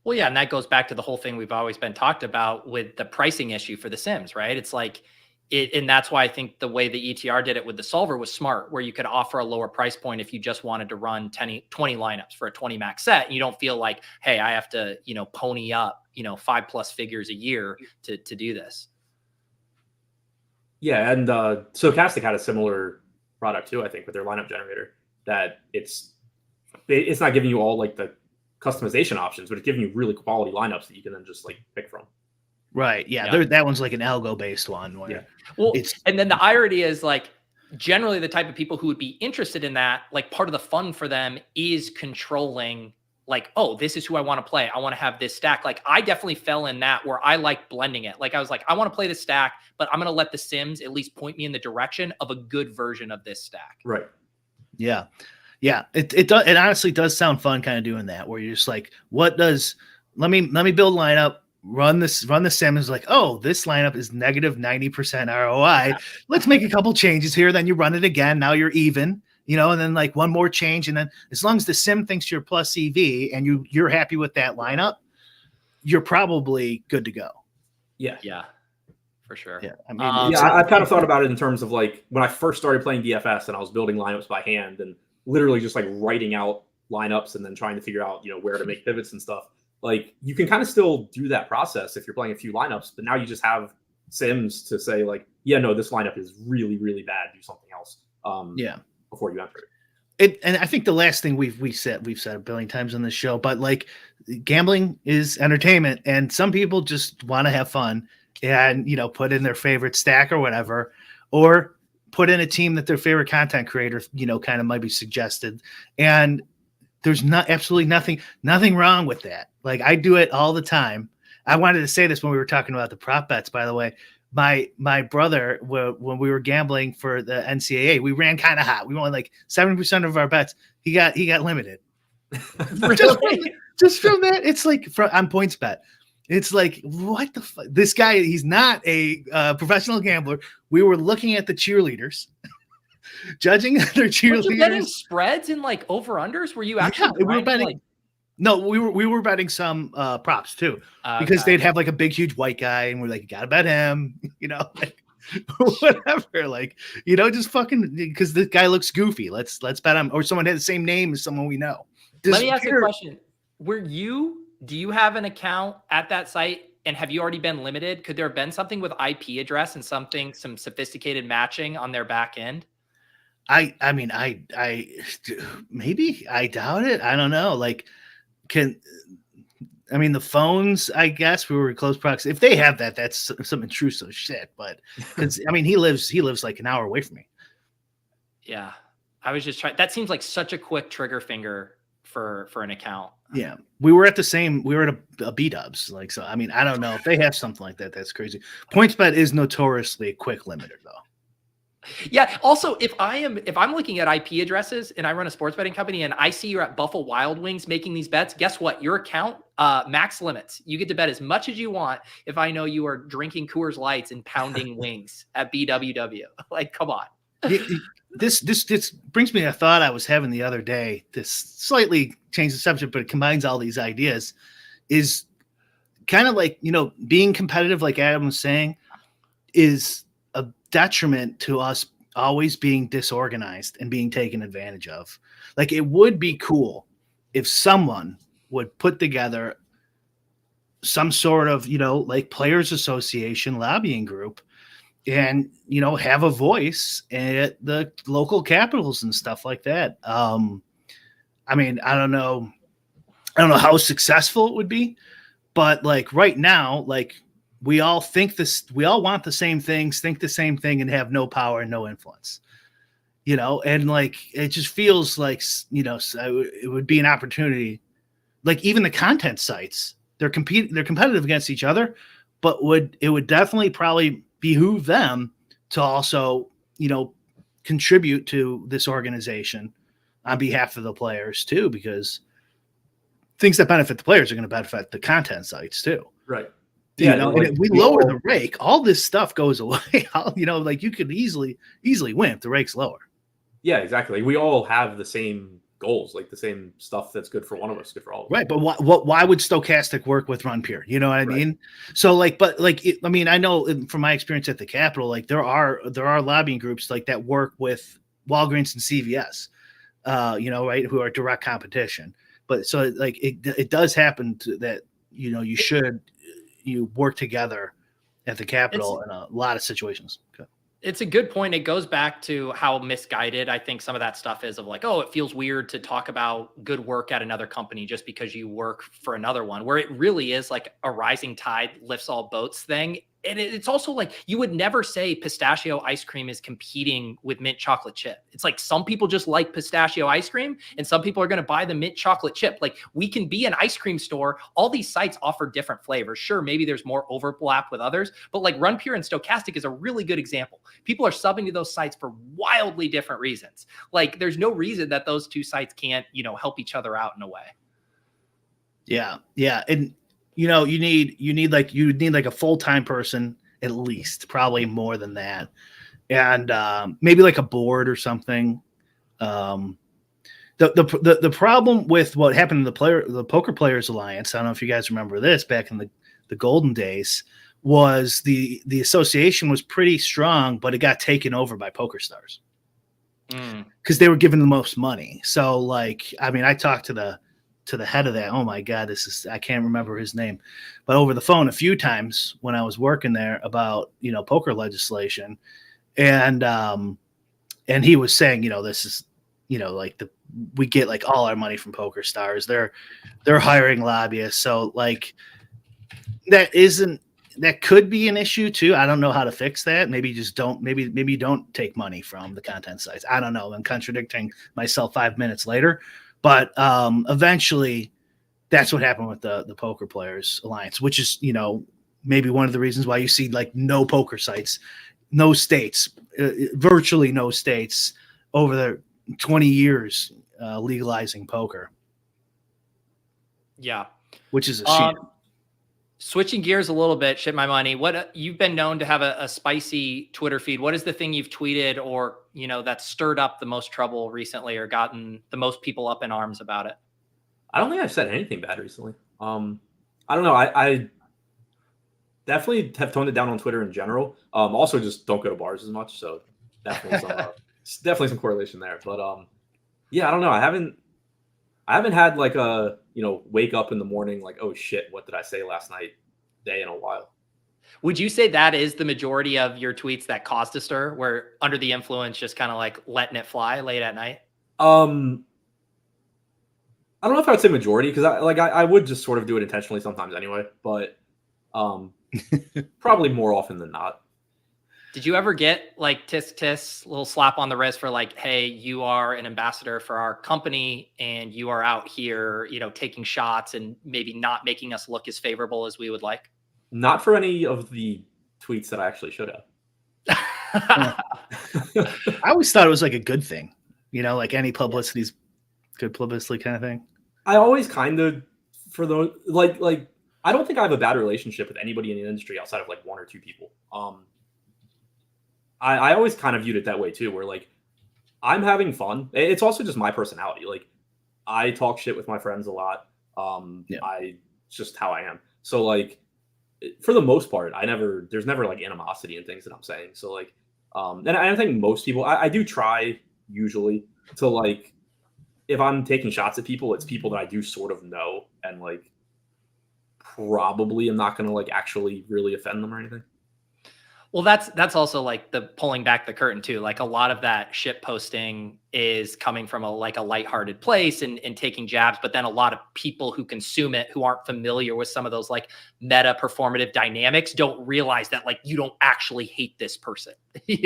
Well, yeah, and that goes back to the whole thing we've always been talked about with the pricing issue for the Sims, right? It's like and that's why I think the way the ETR did it with the solver was smart, where you could offer a lower price point if you just wanted to run 20 lineups for a 20 max set. And you don't feel like, hey, I have to, pony up, 5+ figures a year to do this. Yeah. And Stokastic had a similar product too, I think, with their lineup generator, that it's not giving you all like the customization options, but it's giving you really quality lineups that you can then just like pick from. Right. Yeah. That one's like an algo based one. Well, and then the irony is like generally the type of people who would be interested in that, like part of the fun for them is controlling like, oh, this is who I want to play. I want to have this stack. Like I definitely fell in that where I like blending it. Like I was like, I want to play the stack, but I'm going to let the Sims at least point me in the direction of a good version of this stack. Right. Yeah. Yeah. It honestly does sound fun kind of doing that, where you're just like, let me build a lineup. Run the sim is like, oh, this lineup is negative 90% ROI. Let's make a couple changes here. Then you run it again. Now you're even, and then like one more change. And then as long as the sim thinks you're plus EV and you're happy with that lineup, you're probably good to go. Yeah. Yeah, for sure. Yeah. I mean, I've kind of thought about it in terms of like when I first started playing DFS and I was building lineups by hand and literally just like writing out lineups and then trying to figure out, where to make pivots and stuff. Like you can kind of still do that process if you're playing a few lineups, but now you just have Sims to say like, yeah, no, this lineup is really, really bad. Do something else. Before you enter it. And I think the last thing we've said a billion times on this show, but like gambling is entertainment, and some people just want to have fun and put in their favorite stack or whatever, or put in a team that their favorite content creator kind of might be suggested, and there's absolutely nothing wrong with that. Like I do it all the time. I wanted to say this when we were talking about the prop bets, by the way. My brother, when we were gambling for the NCAA, we ran kind of hot. We won like 70% of our bets. He got limited. Just from that, it's like on PointsBet. It's like, what the fuck? This guy, he's not a professional gambler. We were looking at the cheerleaders, judging their Were you betting cheerleaders. spreads and like over-unders? Were you actually We were grinding, betting. like, No, we were betting some props too, because okay. they'd have like a big, huge white guy, and we're like, you gotta bet him, like, whatever, like, just fucking because this guy looks goofy. Let's bet him, or someone had the same name as someone we know. Let me ask you a question. Do you have an account at that site, and have you already been limited? Could there have been something with IP address and some sophisticated matching on their back end? I mean, maybe, I doubt it. I don't know. Like, the phones, I guess we were close proximity. If they have that, that's some intrusive shit. But because he lives like an hour away from me. Yeah, I was just trying. That seems like such a quick trigger finger for an account. Yeah, we were at a B-dubs. Like, so, I don't know if they have something like that. That's crazy. PointsBet is notoriously a quick limiter, though. Yeah. Also, if I'm looking at IP addresses and I run a sports betting company and I see you're at Buffalo Wild Wings making these bets, guess what? Your account, max limits. You get to bet as much as you want if I know you are drinking Coors Lights and pounding wings at BWW. Like, come on. This brings me a thought I was having the other day. This slightly changed the subject, but it combines all these ideas. Is kind of like, being competitive, like Adam was saying, is a detriment to us always being disorganized and being taken advantage of. Like, it would be cool if someone would put together some sort of, like players association lobbying group and, have a voice at the local capitals and stuff like that. I don't know how successful it would be, but like right now, like, we all want the same things, think the same thing, and have no power and no influence, and like, it just feels like, it would be an opportunity. Like, even the content sites, they're competitive against each other, but it would definitely probably behoove them to also, contribute to this organization on behalf of the players too, because things that benefit the players are going to benefit the content sites too. Right. Yeah, and if we lower the rake, all this stuff goes away. Like, you could easily win if the rake's lower. Yeah, exactly. We all have the same goals, like the same stuff that's good for one of us, good for all of us. Right, but why would Stokastic work with Run Pure? You know what I mean? So like, but like, I know from my experience at the Capitol, like there are lobbying groups like that work with Walgreens and CVS, right, who are direct competition. But so like it does happen that you work together at the Capitol in a lot of situations. Okay. It's a good point. It goes back to how misguided I think some of that stuff is, of like, oh, it feels weird to talk about good work at another company just because you work for another one, where it really is like a rising tide lifts all boats thing. And it's also like, you would never say pistachio ice cream is competing with mint chocolate chip. It's like, some people just like pistachio ice cream and some people are going to buy the mint chocolate chip. Like, we can be an ice cream store. All these sites offer different flavors. Sure, maybe there's more overlap with others, but like Run Pure and Stokastic is a really good example. People are subbing to those sites for wildly different reasons. Like, there's no reason that those two sites can't, help each other out in a way. Yeah. Yeah. And you need like a full-time person, at least, probably more than that. And maybe like a board or something. The problem with what happened to the Poker Players Alliance, I don't know if you guys remember this, back in the golden days, was the association was pretty strong, but it got taken over by Poker Stars because they were given the most money. So like, I talked to the head of that. Oh my God, I can't remember his name, but over the phone a few times when I was working there about, poker legislation. And he was saying, this is, like we get like all our money from Poker Stars. They're hiring lobbyists. So like, that could be an issue too. I don't know how to fix that. Maybe you don't take money from the content sites. I don't know. I'm contradicting myself 5 minutes later. But eventually, that's what happened with the Poker Players Alliance, which is, maybe one of the reasons why you see like no poker sites, no states, virtually no states over the 20 years legalizing poker. Yeah. Which is a shame. Switching gears a little bit, Ship My Money. What you've been known to have a spicy Twitter feed. What is the thing you've tweeted or that stirred up the most trouble recently or gotten the most people up in arms about it? I don't think I've said anything bad recently. I don't know. I definitely have toned it down on Twitter in general. Also, just don't go to bars as much. So definitely some correlation there. But yeah, I don't know. I haven't had like a wake up in the morning like, oh shit, what did I say last night day in a while. Would you say that is the majority of your tweets that caused a stir, where under the influence, just kind of like letting it fly late at night? I don't know if I would say majority, because I would just sort of do it intentionally sometimes anyway, but probably more often than not. Did you ever get like tisk, little slap on the wrist for like, hey, you are an ambassador for our company and you are out here, taking shots and maybe not making us look as favorable as we would like? Not for any of the tweets that I actually should have. I always thought it was like a good thing, like any publicity is good publicity kind of thing. I always kind of, for those, like I don't think I have a bad relationship with anybody in the industry outside of like one or two people. I always kind of viewed it that way too, where like I'm having fun. It's also just my personality. Like I talk shit with my friends a lot. It's just how I am. So like for the most part, there's never like animosity and things that I'm saying. So like, and I think most people, I do try usually to like, if I'm taking shots at people, it's people that I do sort of know and like probably am not going to like actually really offend them or anything. Well, that's also like the pulling back the curtain too. Like a lot of that shit posting is coming from a lighthearted place and taking jabs, but then a lot of people who consume it, who aren't familiar with some of those like meta performative dynamics, don't realize that like you don't actually hate this person.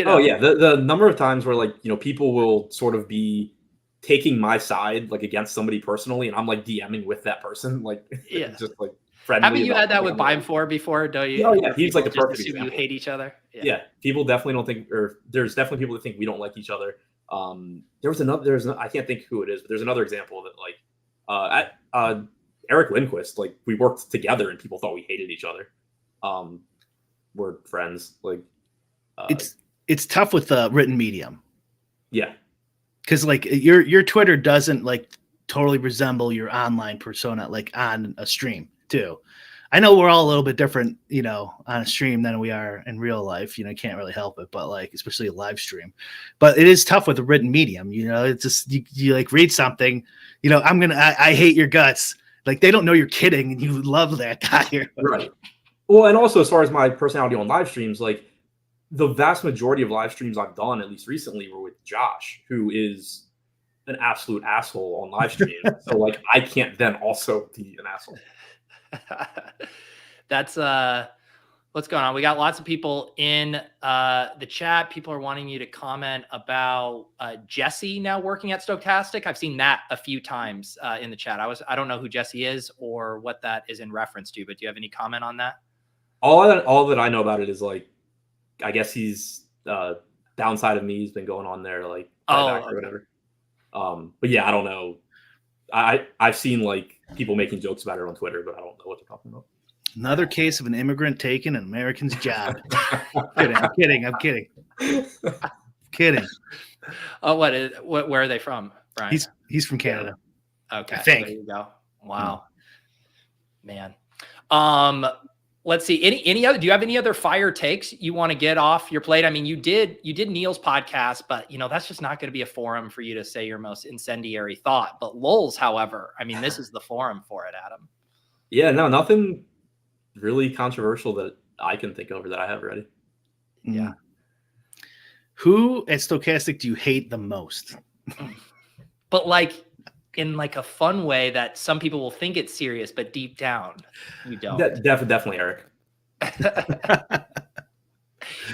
Oh yeah, the number of times where like people will sort of be taking my side like against somebody personally, and I'm like DMing with that person, like just like. Haven't you had that with Bime4 before? Don't you? Oh yeah, he's like the perfect example. You hate each other. Yeah, people definitely don't think, or there's definitely people that think we don't like each other. I can't think who it is, but there's another example that like Eric Lindquist, like we worked together and people thought we hated each other. We're friends. Like it's tough with the written medium. Yeah, because like your Twitter doesn't like totally resemble your online persona like on a stream too. I know we're all a little bit different, on a stream than we are in real life. Can't really help it, but like, especially a live stream. But it is tough with a written medium. It's just you like read something. I hate your guts. Like they don't know you're kidding, and you love that guy. Right. Well, and also as far as my personality on live streams, like the vast majority of live streams I've done, at least recently, were with Josh, who is an absolute asshole on live stream. So like, I can't then also be an asshole. That's what's going on. We got lots of people in the chat. People are wanting you to comment about Jesse now working at Stokastic. I've seen that a few times in the chat. I don't know who Jesse is or what that is in reference to, but do you have any comment on that? All that I know about it is like, I guess he's downside of me. He's been going on there like or whatever. But yeah, I don't know. I've seen like people making jokes about it on Twitter, but I don't know what they're talking about. Another case of an immigrant taking an American's job. I'm kidding. Oh, where are they from, Brian? He's from Canada. Okay, I think. There you go. Wow, man. Let's see. Any other? Do you have any other fire takes you want to get off your plate? I mean, you did Neil's podcast, but that's just not going to be a forum for you to say your most incendiary thought. But Lulz, however, I mean, this is the forum for it, Adam. Yeah, no, nothing really controversial that I can think of or that I have ready. Yeah. Who at Stokastic do you hate the most? But like in like a fun way that some people will think it's serious, but deep down you don't. Definitely Eric.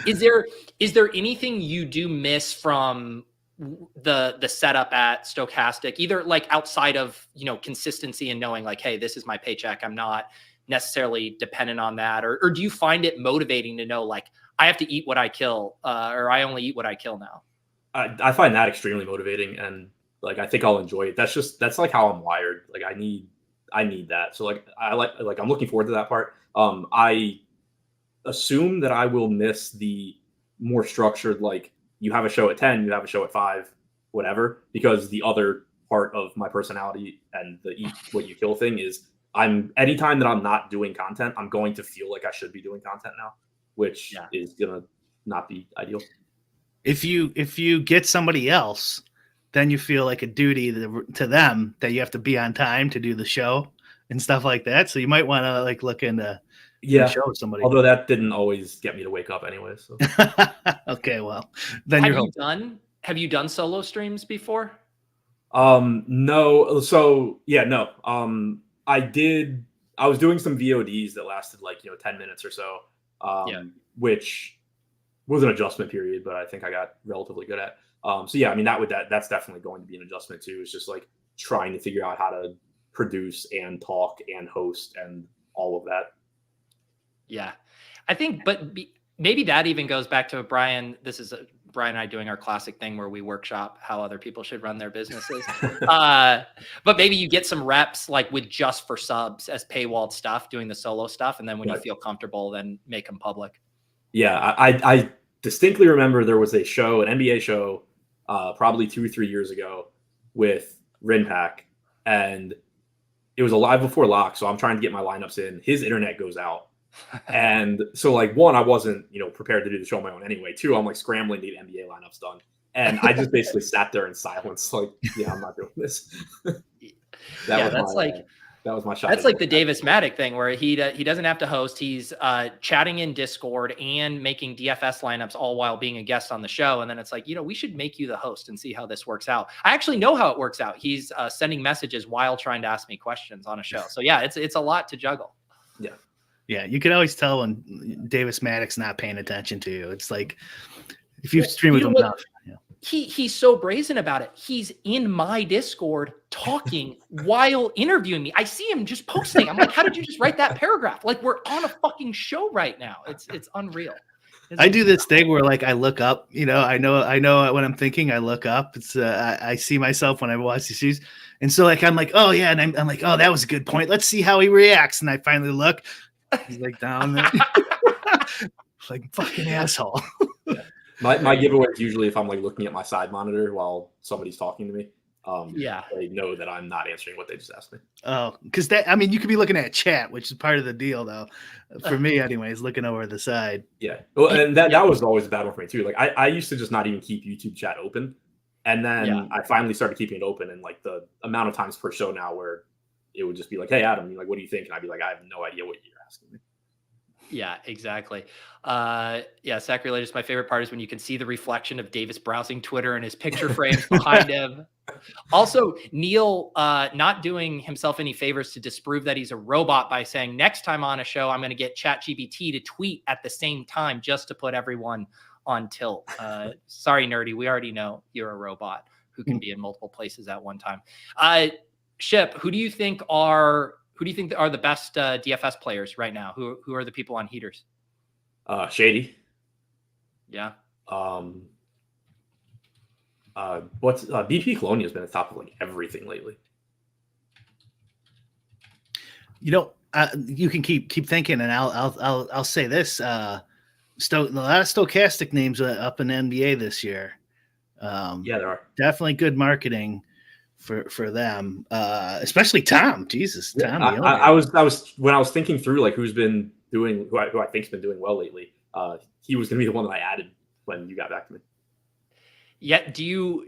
Is there anything you do miss from the setup at Stokastic, either like outside of consistency and knowing like, hey, this is my paycheck, I'm not necessarily dependent on that, or do you find it motivating to know like I have to eat what I kill, or I only eat what I kill now? I find that extremely motivating, and like I think I'll enjoy it. That's like how I'm wired. Like I need that. So like I'm looking forward to that part. I assume that I will miss the more structured, like you have a show at 10, you have a show at 5, whatever, because the other part of my personality and the eat what you kill thing is anytime that I'm not doing content, I'm going to feel like I should be doing content now, which is gonna not be ideal. If you get somebody else, then you feel like a duty to them that you have to be on time to do the show and stuff like that. So you might want to like look into show with somebody. Although that didn't always get me to wake up anyway. So okay, well then have you done solo streams before? No. So no. I was doing some VODs that lasted like 10 minutes or so. Which was an adjustment period, but I think I got relatively good at. So yeah, I mean that's definitely going to be an adjustment too. It's just like trying to figure out how to produce and talk and host and all of that. Yeah, I think, but maybe that even goes back to Brian. This is Brian and I doing our classic thing where we workshop how other people should run their businesses. But maybe you get some reps like with just for subs as paywalled stuff, doing the solo stuff. And then when you feel comfortable, then make them public. Yeah. I distinctly remember there was an NBA show, probably 2 or 3 years ago with Rinpack, and it was a live before lock. So I'm trying to get my lineups in. His internet goes out. And so like one, I wasn't, prepared to do the show on my own anyway. 2, I'm like scrambling to get NBA lineups done. And I just basically sat there in silence. Like, I'm not doing this. That was my shot. That's like the Davis Maddock thing where he doesn't have to host. He's chatting in Discord and making DFS lineups all while being a guest on the show. And then it's like, we should make you the host and see how this works out. I actually know how it works out. He's sending messages while trying to ask me questions on a show. So yeah, it's a lot to juggle. Yeah. Yeah, you can always tell when Davis Maddock's not paying attention to you. It's like if you stream with him enough. He's so brazen about it. He's in my Discord talking while interviewing me. I see him just posting. I'm like, how did you just write that paragraph? Like we're on a fucking show right now. It's unreal. I do this thing where like I look up, I know when I'm thinking, I look up. It's I see myself when I watch these shoes. And so like I'm like, oh yeah, and I'm like, oh, that was a good point. Let's see how he reacts. And I finally look. He's like down there. Like fucking asshole. My giveaway is usually if I'm like looking at my side monitor while somebody's talking to me. They know that I'm not answering what they just asked me. Oh, because you could be looking at chat, which is part of the deal, though. For me, anyways, looking over the side. Yeah, well, and that was always a bad one for me too. Like I used to just not even keep YouTube chat open, and then I finally started keeping it open. And like the amount of times per show now where it would just be like, "Hey, Adam, like, what do you think?" And I'd be like, "I have no idea what you're asking me." Yeah, exactly. Sacrilegious. My favorite part is when you can see the reflection of Davis browsing Twitter and his picture frames behind him. Also, Neil not doing himself any favors to disprove that he's a robot by saying next time on a show, I'm going to get ChatGPT to tweet at the same time just to put everyone on tilt. Sorry, Nerdy. We already know you're a robot who can be in multiple places at one time. Ship, who do you think are the best DFS players right now? Who are the people on heaters? Shady. Yeah. What's BP Colonia has been at the top of like everything lately. You can keep thinking, and I'll say this: a lot of Stokastic names up in the NBA this year. There are definitely good marketing for them, especially Tom. Jesus, Tom. I was when I was thinking through like who I think's been doing well lately. He was going to be the one that I added when you got back to me. Yeah. Do you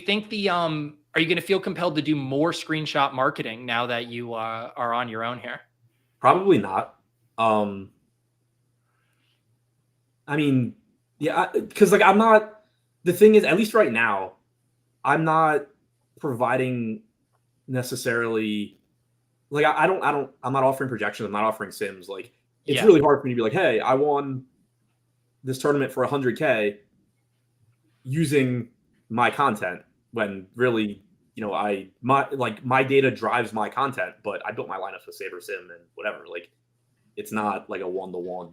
think are you going to feel compelled to do more screenshot marketing now that you are on your own here? Probably not. Because like I'm not. The thing is, at least right now, I'm not providing necessarily like I'm not offering projections. I'm not offering sims. Like it's really hard for me to be like, hey, I won this tournament for 100K using my content when really, my data drives my content, but I built my lineups with Saber Sim and whatever. Like it's not like a 1-to-1.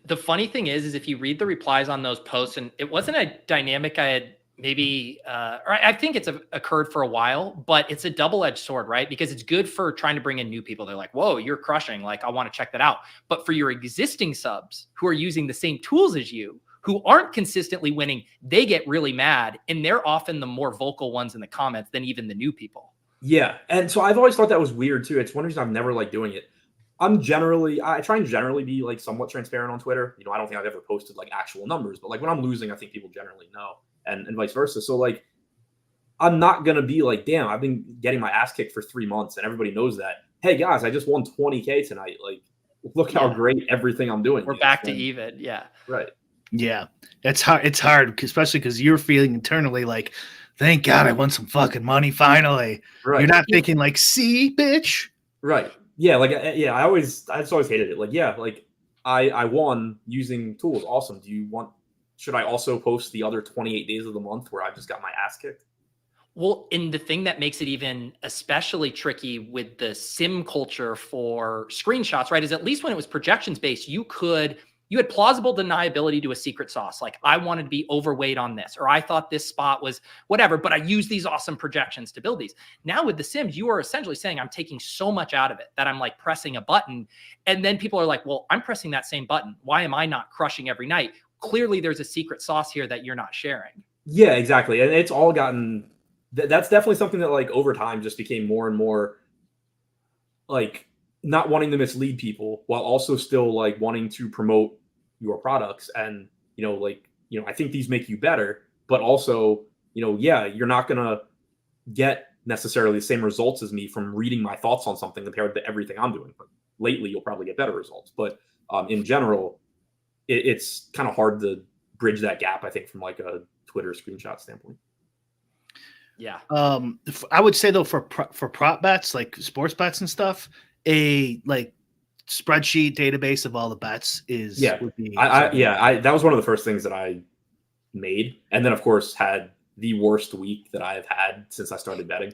The funny thing is if you read the replies on those posts, and it wasn't a dynamic I had maybe, or I think it's occurred for a while, but it's a double-edged sword, right? Because it's good for trying to bring in new people. They're like, whoa, you're crushing. Like, I want to check that out. But for your existing subs who are using the same tools as you, who aren't consistently winning, they get really mad. And they're often the more vocal ones in the comments than even the new people. Yeah. And so I've always thought that was weird too. It's one reason I've never liked doing it. I try and generally be like somewhat transparent on Twitter. You know, I don't think I've ever posted like actual numbers, but like when I'm losing, I think people generally know, and vice versa. So like, I'm not going to be like, damn, I've been getting my ass kicked for 3 months and everybody knows that. Hey guys, I just won 20K tonight. Like, look how great everything I'm doing. We're back to even. Yeah. Right. Yeah. It's hard, especially because you're feeling internally like, thank God I won some fucking money finally. Right. You're not thinking like, see, bitch. Right. Yeah. Like, yeah, I just always hated it. Like, yeah, like I won using tools. Awesome. Should I also post the other 28 days of the month where I just got my ass kicked? Well, and the thing that makes it even especially tricky with the sim culture for screenshots, right, is at least when it was projections based, you had plausible deniability to a secret sauce. Like, I wanted to be overweight on this, or I thought this spot was whatever, but I used these awesome projections to build these. Now with the sims, you are essentially saying I'm taking so much out of it that I'm like pressing a button. And then people are like, well, I'm pressing that same button. Why am I not crushing every night? Clearly there's a secret sauce here that you're not sharing. Yeah, exactly. And it's all gotten, that's definitely something that like over time just became more and more like not wanting to mislead people while also still like wanting to promote your products. And, I think these make you better, but also, yeah, you're not going to get necessarily the same results as me from reading my thoughts on something compared to everything I'm doing. But lately, you'll probably get better results. But in general, it's kind of hard to bridge that gap, I think, from like a Twitter screenshot standpoint. Yeah. I would say though, for prop bets, like sports bets and stuff, a like spreadsheet database of all the bets would be that was one of the first things that I made, and then of course had the worst week that I've had since I started betting.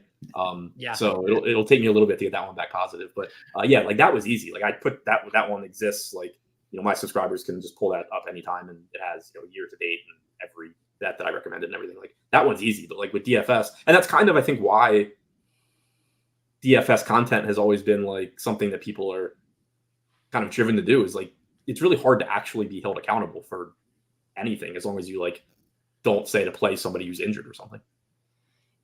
So it'll take me a little bit to get that one back positive, but like that was easy. Like I put that one exists. Like my subscribers can just pull that up anytime, and it has year to date and every bet that I recommended and everything. Like that one's easy. But like with DFS, and that's kind of I think why DFS content has always been like something that people are kind of driven to do, is like it's really hard to actually be held accountable for anything as long as you like don't say to play somebody who's injured or something.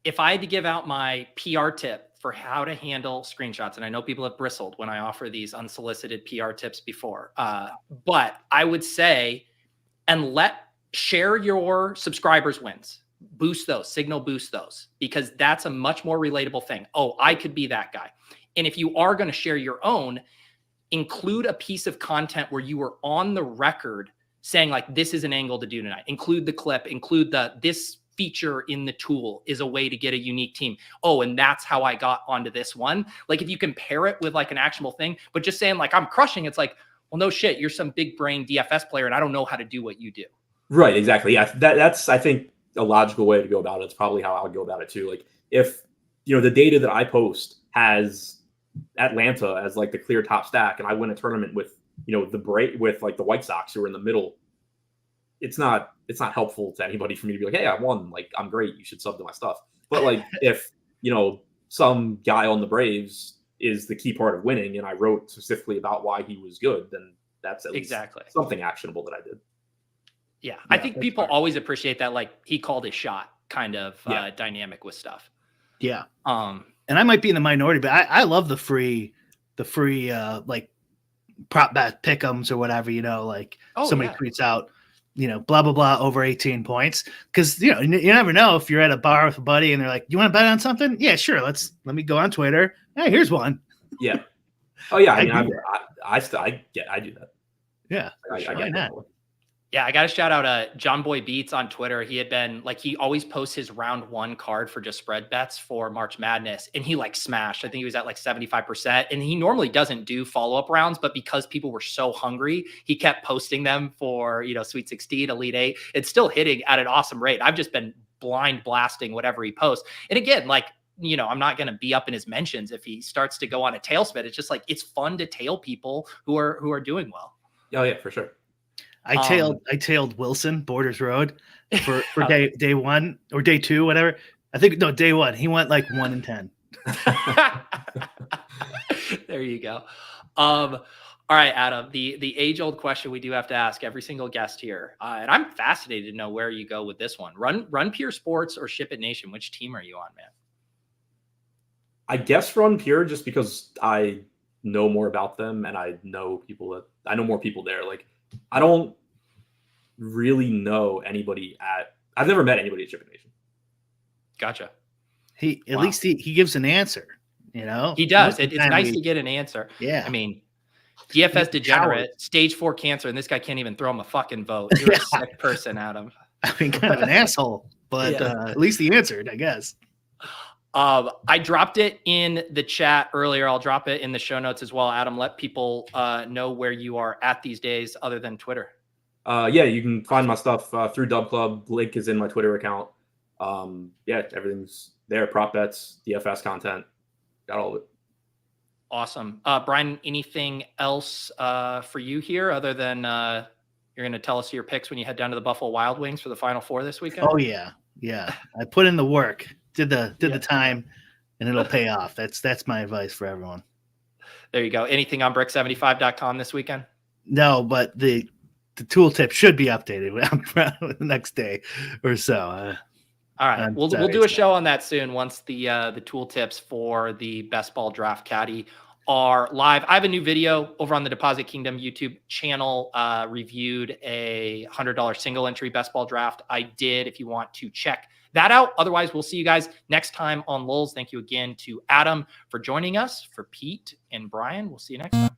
If I had to give out my PR tip for how to handle screenshots, and I know people have bristled when I offer these unsolicited PR tips before, but I would say, share your subscribers' wins, boost those, signal boost those, because that's a much more relatable thing. Oh, I could be that guy. And if you are going to share your own, include a piece of content where you were on the record saying like, this is an angle to do tonight. Include the clip, include this feature in the tool is a way to get a unique team. Oh, and that's how I got onto this one. Like if you compare it with like an actionable thing, but just saying like, I'm crushing, it's like, well, no shit, you're some big brain DFS player and I don't know how to do what you do. Right, exactly. Yeah, that's I think a logical way to go about it. It's probably how I would go about it too. Like if the data that I post has Atlanta as like the clear top stack, and I win a tournament with with like the White Sox who are in the middle, it's not helpful to anybody for me to be like, hey, I won, like I'm great, you should sub to my stuff. But like if some guy on the Braves is the key part of winning, and I wrote specifically about why he was good, then that's at least something actionable that I did. Yeah, I think people always appreciate that, like he called his shot kind of dynamic with stuff. Yeah. And I might be in the minority, but I love the free like prop bet pick'ems or whatever, somebody tweets out, blah, blah, blah over 18 points. Cause you never know if you're at a bar with a buddy and they're like, you want to bet on something? Yeah, sure. Let me go on Twitter. Hey, here's one. Yeah. Oh yeah. I do that. Yeah. I get that. Yeah, I got to shout out John Boy Beats on Twitter. He had been like, he always posts his round one card for just spread bets for March Madness. And he like smashed. I think he was at like 75%. And he normally doesn't do follow-up rounds, but because people were so hungry, he kept posting them for, Sweet 16, Elite 8. It's still hitting at an awesome rate. I've just been blind blasting whatever he posts. And again, like, I'm not going to be up in his mentions if he starts to go on a tailspin. It's just like, it's fun to tail people who are doing well. Oh yeah, for sure. I tailed Wilson, Borders Road, for day 1 or day 2, whatever. I think no, day 1. He went like 1 in 10. There you go. All right, Adam, the age-old question we do have to ask every single guest here, and I'm fascinated to know where you go with this one. Run Pure Sports or Ship It Nation? Which team are you on, man? I guess Run Pure, just because I know more about them and I know more people there. Like, I don't really know anybody I've never met anybody at Ship It Nation. Gotcha. At least he gives an answer, you know? He does. It's nice to get an answer. Yeah. I mean, DFS degenerate, stage 4 cancer, and this guy can't even throw him a fucking vote. You're a sick person, Adam. I mean, kind of an asshole, but at least he answered, I guess. I dropped it in the chat earlier. I'll drop it in the show notes as well. Adam, let people know where you are at these days other than Twitter. Yeah, you can find my stuff through Dub Club. Link is in my Twitter account. Yeah, everything's there. Prop bets, DFS content, got all of it. Awesome. Brian, anything else for you here other than you're going to tell us your picks when you head down to the Buffalo Wild Wings for the Final Four this weekend? Oh, yeah. Yeah. I put in the work, did the time, and it'll pay off. That's my advice for everyone. There you go. Anything on brick75.com this weekend? No, but the tooltip should be updated the next day or so. All right, we'll do a show on that soon once the tooltips for the best ball draft caddy are live. I have a new video over on the Deposit Kingdom YouTube channel, reviewed a $100 single entry best ball draft. I did, if you want to check that out. Otherwise, we'll see you guys next time on Lulz. Thank you again to Adam for joining us. For Pete and Brian, we'll see you next time.